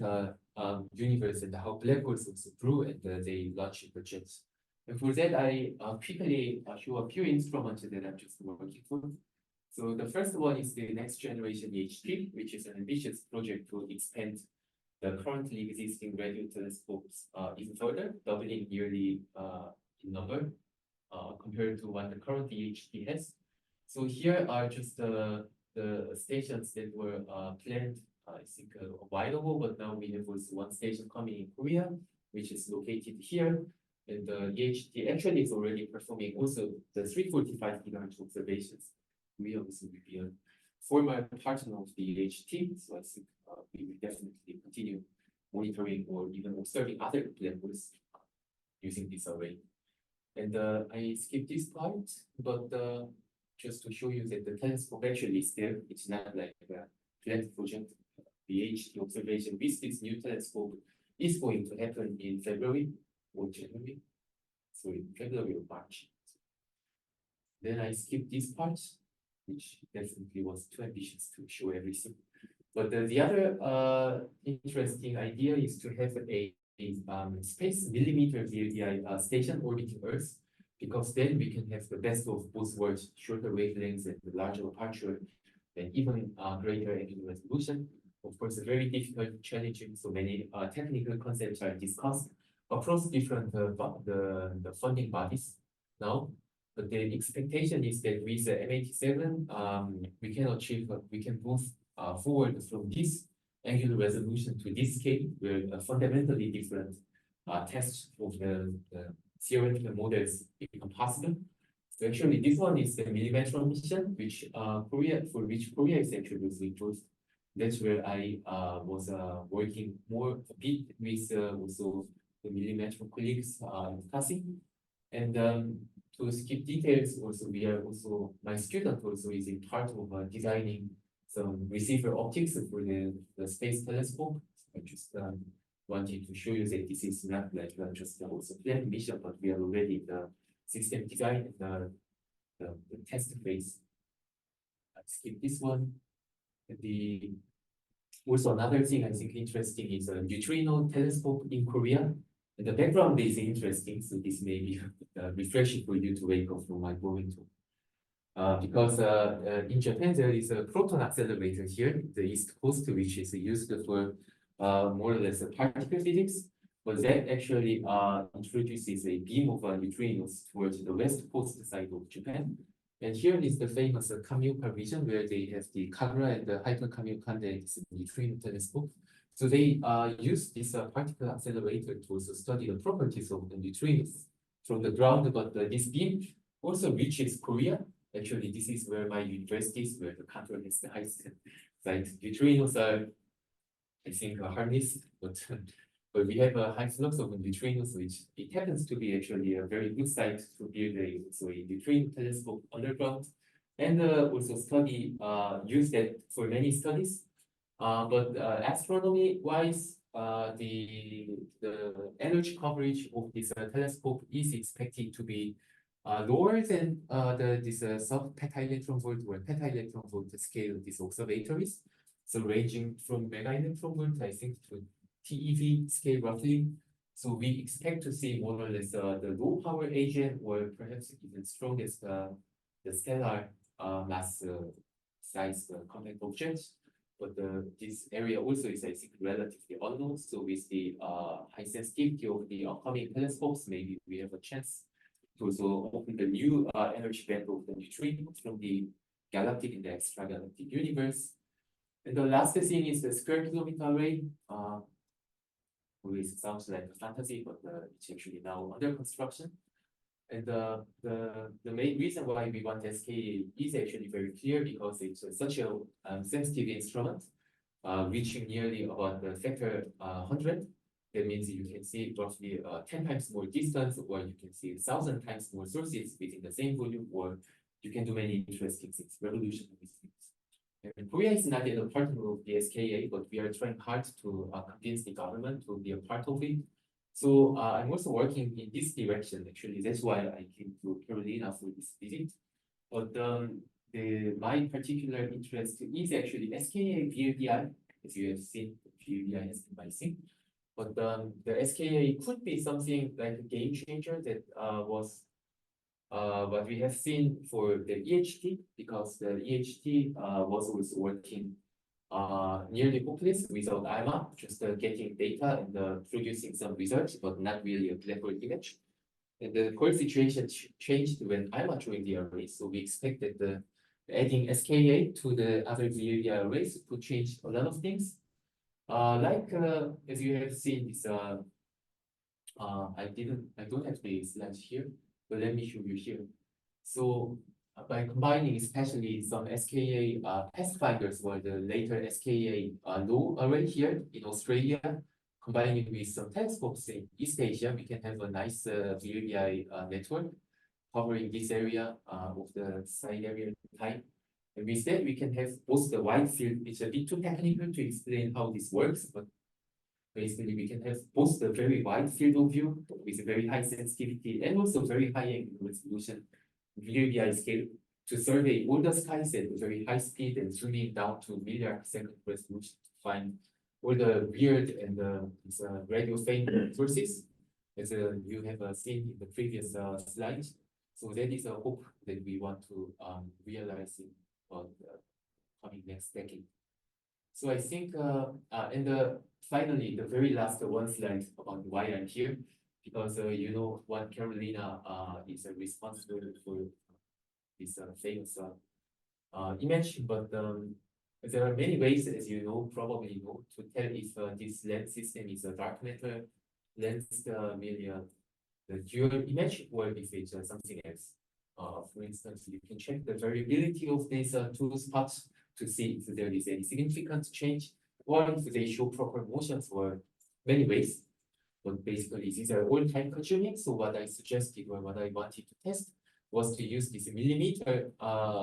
universe and how black holes also grew and they launch the jets. And for that, I quickly show a few instruments that I'm just working for. So the first one is the next generation EHT, which is an ambitious project to expand the currently existing radio telescopes even further, doubling yearly in number compared to what the current EHT has. So here are just the stations that were planned, I think, a while ago, but now we have also one station coming in Korea, which is located here. And the EHT actually is already performing also the 345 gigahertz observations. We also will be a former partner of the EHT, so I think we will definitely continue monitoring or even observing other black holes using this array. And I skipped this part, but just to show you that the telescope actually is there. It's not like a flat project. The EHT observation with this new telescope is going to happen in February or January. So in February or March. Then I skipped this part, which definitely was too ambitious to show everything. But the other interesting idea is to have a space millimeter VLDI station orbiting Earth, because then we can have the best of both worlds, shorter wavelengths and larger aperture, and even greater angular resolution. Of course, very difficult, challenging, so many technical concepts are discussed across different the funding bodies now. But the expectation is that with the M87, we can achieve, we can move forward from this angular resolution to this scale, where fundamentally different tests of the theoretical models become possible. So actually, this one is the millimetron mission, which for which Korea is actually using. That's where I was working more a bit with also the millimetron colleagues discussing. And to skip details, also we are also, my student also is in part of designing some receiver optics for the space telescope. So I just wanted to show you that this is not like just also planned mission, but we are already in the system design and the test phase. I skip this one. Also another thing I think interesting is a neutrino telescope in Korea. And the background is interesting, so this may be refreshing for you to wake up from my going to. Because in Japan there is a proton accelerator here, the East Coast, which is used for more or less particle physics, but that actually introduces a beam of neutrinos towards the west coast side of Japan. And here is the famous Kamioka region, where they have the Kagura and the Hyper Kamioka neutrino telescope. So they use this particle accelerator to also study the properties of the neutrinos from the ground, but this beam also reaches Korea. Actually, this is where my university is, where the control is the highest. Like neutrinos are, I think, harnessed, but but we have a high flux of neutrinos, which it happens to be actually a very good site to build a neutrino telescope underground, and also study use that for many studies. But astronomy-wise, the energy coverage of this telescope is expected to be lower than this sub-peta-electron volt or peta-electron volt scale of these observatories. So ranging from mega-electron volt, I think, to TeV scale roughly. So we expect to see more or less the low-power AGN, or perhaps even strongest the stellar mass size compact objects. But this area also is, I think, relatively unknown. So with the high sensitivity of the upcoming telescopes, maybe we have a chance to also open the new energy band of the neutrinos from the galactic and the extragalactic universe. And the last thing is the square kilometer array. Which sounds like a fantasy, but it's actually now under construction. And the main reason why we want SK is actually very clear, because it's such a sensitive instrument, reaching nearly about the factor 100. That means you can see roughly 10 times more distance, or you can see 1,000 times more sources within the same volume, or you can do many interesting things, revolutionary things. And Korea is not yet a partner of the SKA, but we are trying hard to convince the government to be a part of it. So I'm also working in this direction. Actually, that's why I came to Carolina for this visit. But my particular interest is actually SKA VLBI, as you have seen, VLBI has been my thing. But the SKA could be something like a game changer that was what we have seen for the EHT, because the EHT was also working nearly hopeless without AIMA, just getting data and producing some results, but not really a clever image. And the whole situation changed when AIMA joined the array. So we expected adding SKA to the other VLBI arrays could change a lot of things. As you have seen, this I don't have the slides here, but let me show you here. So by combining especially some SKA pathfinders, or the later SKA low array here in Australia, combining it with some telescopes in East Asia, we can have a nice VLBI network covering this area of the side area type. And with that, we can have both the wide field. It's a bit too technical to explain how this works, but basically we can have both the very wide field of view with a very high sensitivity and also very high angle resolution VLBI scale to survey all the skies at a very high speed and zooming down to millisecond resolution to find all the weird and radio faint sources, as you have seen in the previous slide. So that is a hope that we want to realize in the coming next decade. So I think, finally, the very last one slide about why I'm here, because you know what, Carolina is responsible for this famous image, but there are many ways, as you know, probably know, to tell if this lens system is a dark matter lens, the dual image, or if it's something else. For instance, you can check the variability of these two spots to see if there is any significant change, or if they show proper motion for many ways. But basically, these are all time consuming. So what I suggested, or what I wanted to test, was to use this millimeter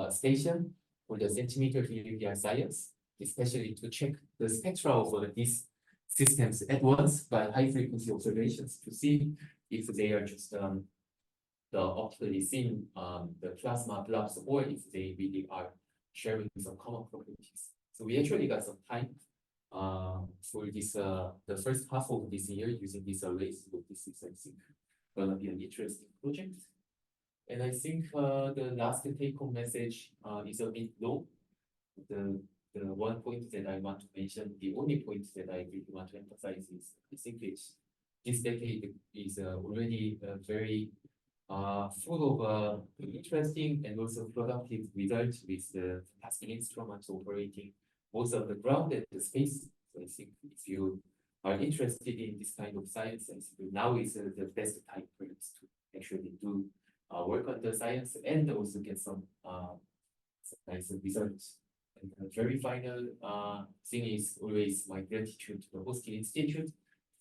station for the centimeter VLBI science, especially to check the spectra of these systems at once by high frequency observations to see if they are just the optically seen the plasma blobs, or if they really are sharing some common properties. So we actually got some time for this the first half of this year using these arrays. So this is, I think, gonna be an interesting project. And I think the last take-home message is a bit low. The one point that I want to mention, the only point that I really want to emphasize is, I think this decade is already very full of interesting and also productive results with the fantastic instruments operating both on the ground and the space. So I think if you are interested in this kind of science, I think now is the best time perhaps to actually do work on the science and also get some nice results. And the very final thing is always my gratitude to the hosting institute.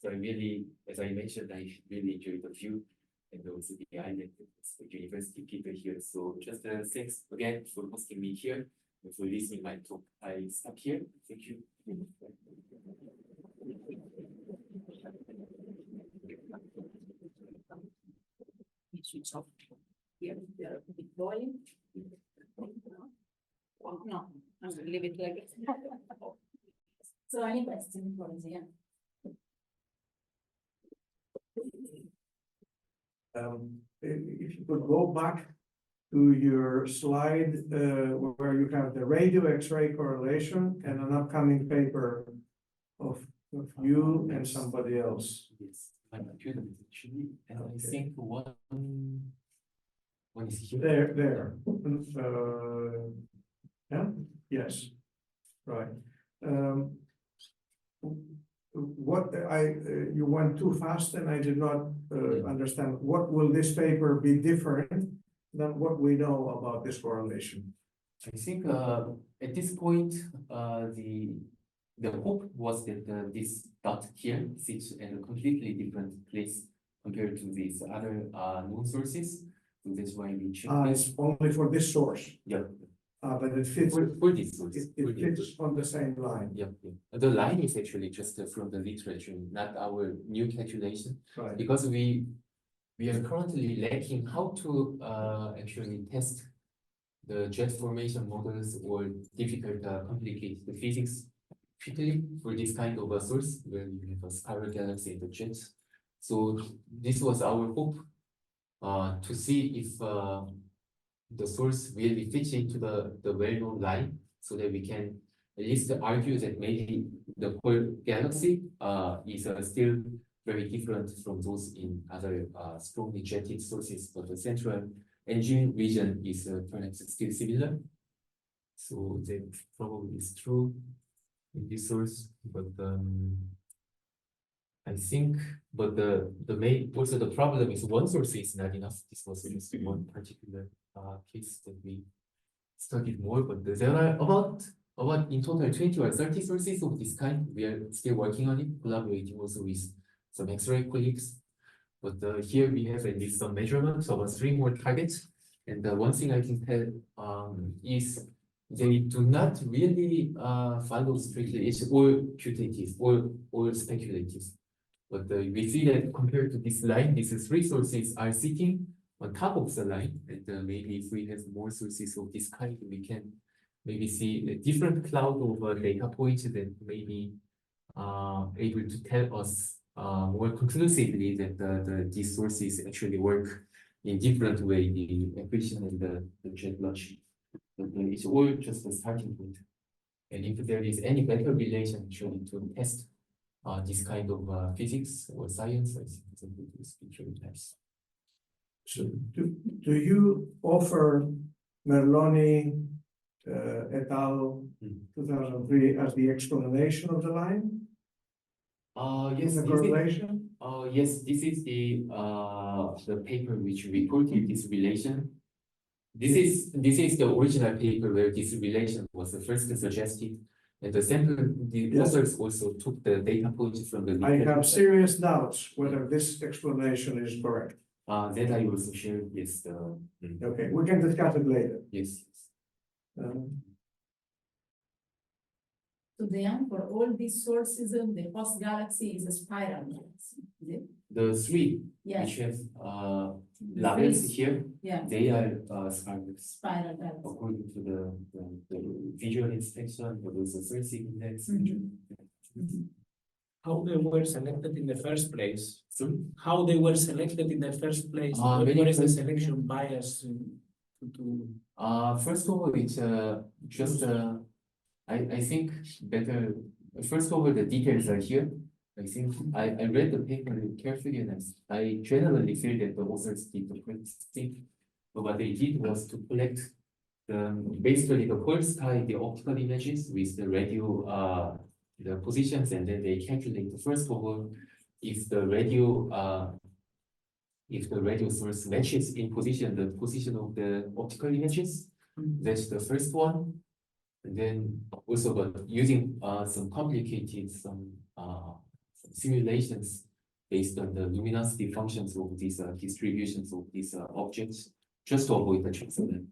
So I really, as I mentioned, I really enjoyed the view and also the island, the university people here. So just thanks again for hosting me here and for listening my talk. I stop here. Thank you. Switch off here, the big volume. No, I'm gonna leave it like it. So any questions for us, yeah? If you could go back to your slide, where you have the radio X-ray correlation and an upcoming paper of you and somebody else. Yes, my computer is actually, and I Okay. think one is here. There. Yeah, yes, right. What you went too fast and I did not understand. What will this paper be different than what we know about this correlation? I think at this point, the hope was that this dot here sits at a completely different place compared to these other known sources. So that's why we check this. It's only for this source, Yeah, but it fits, for this source. it fits on the same line, Yeah, yeah. The line is actually just from the literature, not our new calculation, right? because we are currently lacking how to actually test the jet formation models or difficult, complicated physics quickly for this kind of a source where you have a spiral galaxy and the jets. So this was our hope to see if the source really fits into the well-known line so that we can at least argue that maybe the whole galaxy is still very different from those in other strongly jetted sources, but the central engine region is perhaps still similar. So that probably is true in this source, but I think, but the main, also the problem is one source is not enough. This was just one particular case that we studied more, but there are about in total 20 or 30 sources of this kind. We are still working on it, collaborating also with some X-ray colleagues. But here we have at least some measurements of 3 more targets. And one thing I can tell is they do not really follow strictly. It's all putative, all speculative. But we see that compared to this line, these 3 sources are sitting on top of the line. And maybe if we have more sources of this kind, we can maybe see a different cloud of data points that maybe able to tell us more conclusively that these sources actually work in different way, the accretion and the jet launch. But it's all just a starting point. And if there is any better relation actually to test this kind of physics or science, I think it's a good feature it has. So do you offer Merloni et al. 2003 as the explanation of the line? Yes, The correlation? yes, this is the paper which reported this relation. This is the original paper where this relation was the first suggested, and the authors also took the data points from the. I have serious doubts whether this explanation is correct. That I also shared. Yes. Okay, we can discuss it later. Yes. So then, for all these sources, the host galaxy is a spiral galaxy, is it? The 3 Yes. which have labels here, Yeah, they are spirals. spiral galaxy. According to the visual inspection, but also sensing index. How they were selected in the first place? So How they were selected in the first place? What many is the persons- selection bias to first of all, it's just I think better. First of all, the details are here. I think I read the paper carefully, and I generally feel that the authors did the correct thing. But what they did was to collect basically the whole sky, the optical images with the radio the positions, and then they calculate the first of all if the radio source matches in position the position of the optical images. That's the first one. And then also, but using some complicated some simulations based on the luminosity functions of these distributions of these objects, just to avoid the transalignment.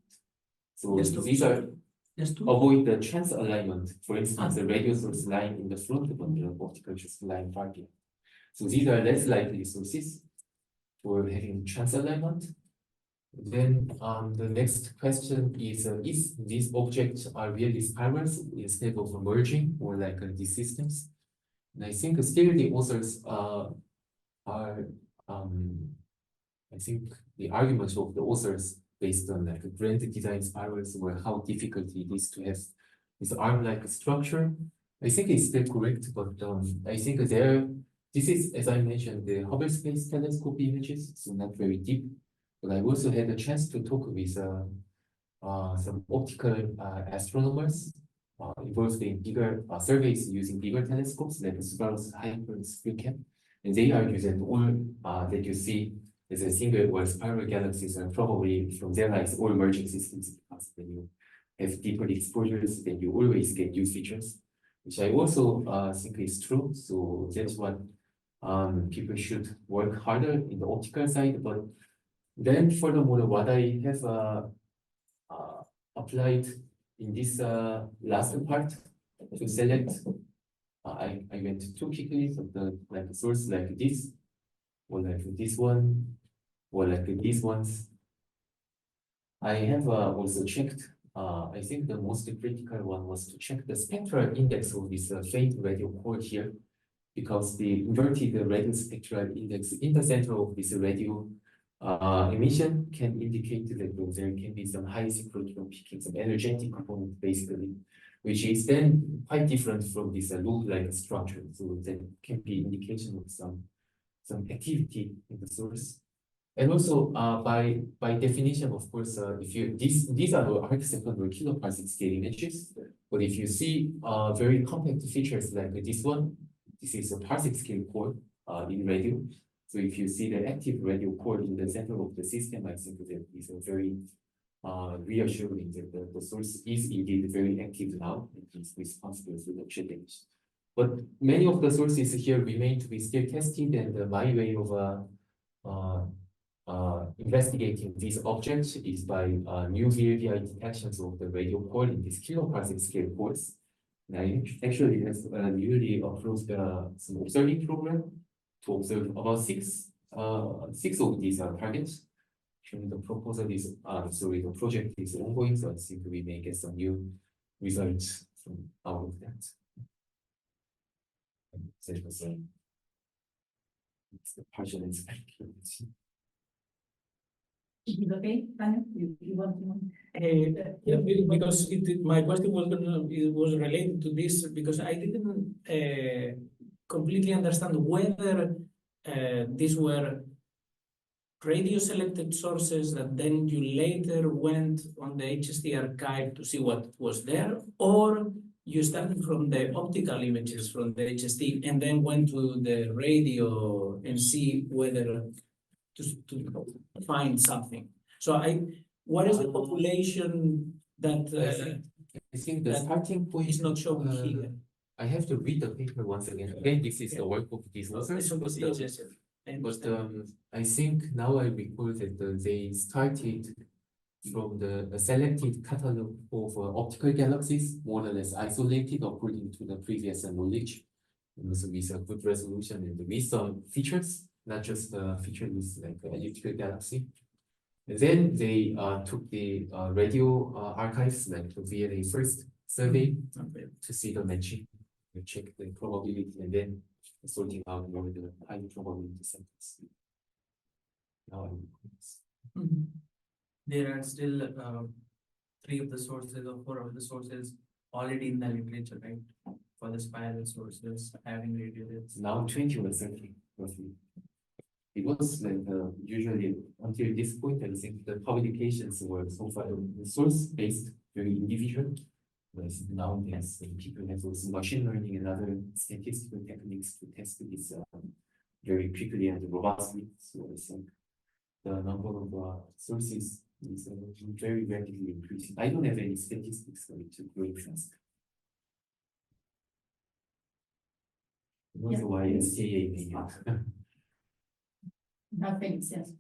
So these are avoid the transalignment. For instance, the radio source lying in the front of the optical just lying far behind. So these are less likely sources for having transalignment. Then the next question is if these objects are really spirals instead of merging or like these systems. And I think still the authors are I think the arguments of the authors based on like grand design spirals were how difficult it is to have this arm-like structure. I think it's still correct, but I think this is, as I mentioned, the Hubble Space Telescope images, so not very deep. But I also had a chance to talk with some optical astronomers involved in bigger surveys using bigger telescopes like the Subaru's Hyper's FreeCam. And they argue that all that you see as a single or spiral galaxies are probably from their eyes all merging systems, because when you have deeper exposures, then you always get new features, which I also think is true. So that's what people should work harder in the optical side. But then furthermore, what I have applied in this last part to select, I went too quickly, but like a source like this, or like this one, or like these ones. I have also checked, I think the most critical one was to check the spectral index of this faint radio core here, because the inverted radio spectral index in the center of this radio emission can indicate that there can be some high synchrotron peaking, some energetic component basically, which is then quite different from this loop-like structure. So that can be indication of some activity in the source. And also by definition, of course, if you these are the arc-second or kiloparsec scale images, but if you see very compact features like this one, this is a parsec scale core in radio. So if you see the active radio core in the center of the system, I think that is a very reassuring that the source is indeed very active now and is responsible for the challenge. But many of the sources here remain to be still tested, and my way of investigating these objects is by new VLBI detections of the radio core in this kiloparsec scale cores. And I actually have newly approved some observing program to observe about six of these targets. And the proposal is, the project is ongoing, so I think we may get some new results from out of that. That was it's the partial inspection. Is it okay, Tanya? You want to? Yeah, because my question was related to this, because I didn't completely understand whether these were radio selected sources that then you later went on the HST archive to see what was there, or you started from the optical images from the HST and then went to the radio and see whether to find something. So what is the population that I think the starting point is not shown here? I have to read the paper once again. Again, this is the work of these authors. But I think now I recall that they started from the selected catalog of optical galaxies, more or less isolated according to the previous knowledge, and also with a good resolution and with some features, not just featureless like elliptical galaxy. And then they took the radio archives, like via the first survey, to see the matching, to check the probability, and then sorting out more the high probability centers. Now there are still 3 of the sources or 4 of the sources already in the literature, right? For the spiral sources having radio waves. Now 20 or 30 roughly. It was like usually until this point, I think the publications were so far source-based, very individual. Whereas nowadays, people have also machine learning and other statistical techniques to test this very quickly and robustly. So I think the number of sources is very rapidly increasing. I don't have any statistics for it to grow fast. That's why it's JA. Thanks, yes.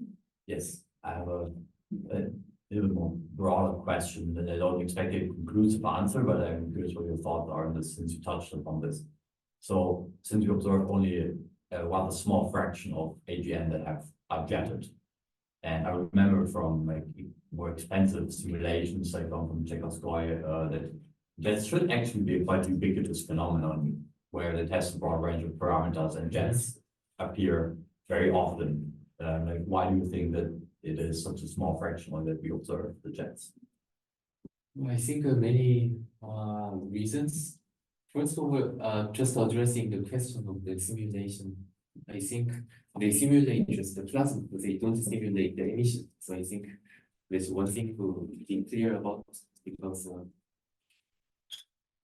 Yes, I have a little more broader question that I don't expect a conclusive answer, but I'm curious what your thoughts are on this since you touched upon this. So since you observed only a rather small fraction of AGN that have jetted, and I remember from like more expensive simulations like from Czechoslovakia that jets should actually be a quite ubiquitous phenomenon where they test a broad range of parameters and jets appear very often. Like, why do you think that it is such a small fraction that we observe the jets? I think many reasons. First of all, just addressing the question of the simulation, I think they simulate just the plasma, but they don't simulate the emission. So I think there's one thing to be clear about, because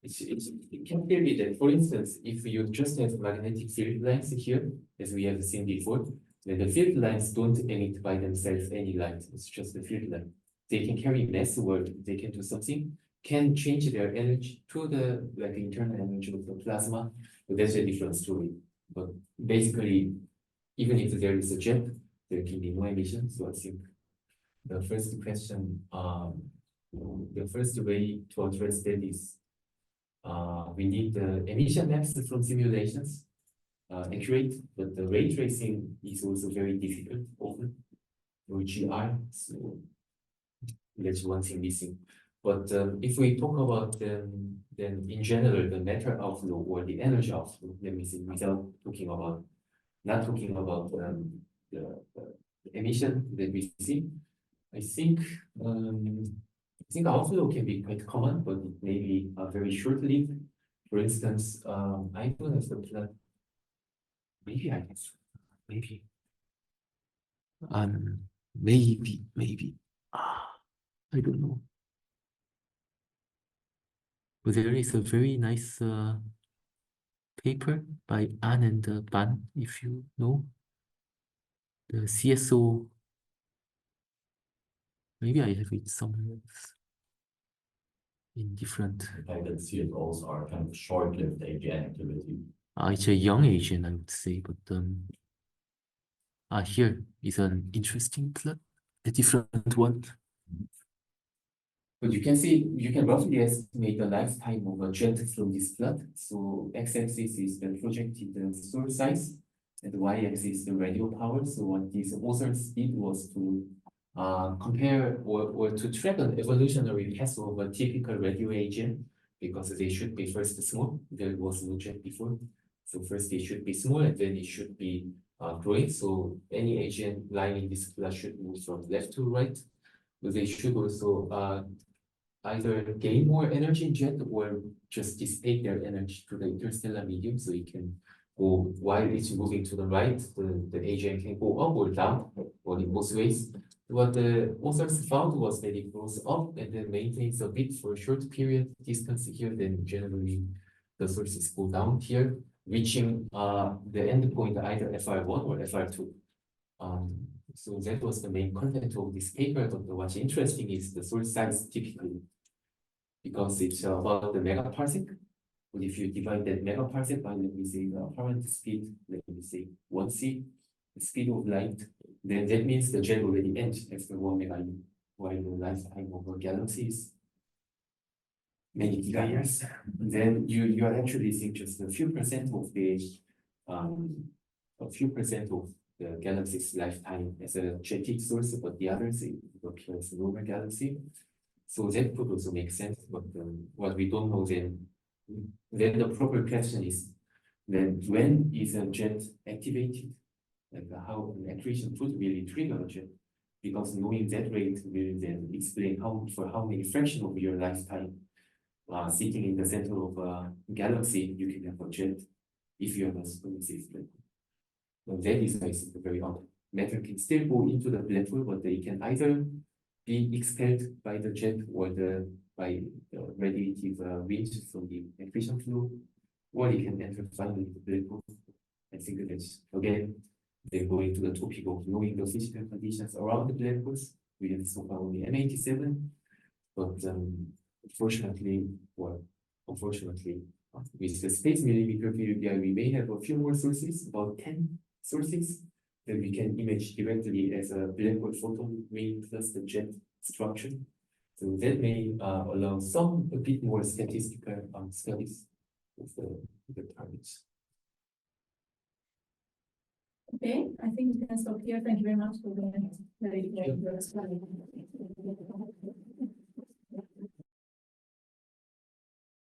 it can be that, for instance, if you just have magnetic field lines here, as we have seen before, then the field lines don't emit by themselves any light. It's just the field line. They can carry mass, or they can do something, can change their energy to the internal energy of the plasma, but that's a different story. But basically, even if there is a jet, there can be no emission. So I think the first question, the first way to address that is we need the emission maps from simulations, accurate, but the ray tracing is also very difficult often, or GI. So that's one thing missing. But if we talk about then in general the matter outflow or the energy outflow, let me say, without talking about, not talking about the emission that we see, I think outflow can be quite common, but it may be very short-lived. For instance, I don't have the plot. Maybe I can. Maybe. Maybe. I don't know. But there is a very nice paper by An and Ban, if you know. The CSO. Maybe I have it somewhere else. In different. The fact that CSOs are kind of short-lived AGN activity. It's a young agent, I would say, but here is an interesting plot, a different one. But you can see, you can roughly estimate the lifetime of a jet from this plot. So x-axis is the projected source size, and the y-axis is the radial power. So what these authors did was to compare or to track an evolutionary path of a typical radio agent, because they should be first small. There was no jet before. So first they should be small, and then it should be growing. So any agent lying in this class should move from left to right. But they should also either gain more energy in jet or just dissipate their energy to the interstellar medium. So it can go, while it's moving to the right, the agent can go up or down, or in both ways. What the authors found was that it goes up and then maintains a bit for a short period distance here, then generally the sources go down here, reaching the end point either FR1 or FR2. So that was the main content of this paper. But what's interesting is the source size typically, because it's about the megaparsec. But if you divide that megaparsec by, let me say, the apparent speed, let me say 1c, the speed of light, then that means the jet already ends after 1 megayear, while the lifetime of a galaxy is many gigayears. Then you are actually seeing just a few percent of the galaxy's lifetime as a jetic source, but the others it appears a normal galaxy. So that could also make sense, but what we don't know then the proper question is then when is a jet activated? Like how an accretion could really trigger a jet, because knowing that rate will then explain for how many fraction of your lifetime sitting in the center of a galaxy you can have a jet if you have a supermassive black hole. So that is, I think, very odd. Matter can still go into the black hole, but they can either be expelled by the jet or the by the radiative winds from the accretion flow, or they can enter finally the black hole. I think that's again, they're going to the topic of knowing the physical conditions around the black holes. We have so far only M87, but unfortunately, with the space millimeter period, we may have a few more sources, about 10 sources, that we can image directly as a black hole photon ring plus the jet structure. So that may allow a bit more statistical studies of the targets. Okay, I think we can stop here. Thank you very much for the very, very good explanation.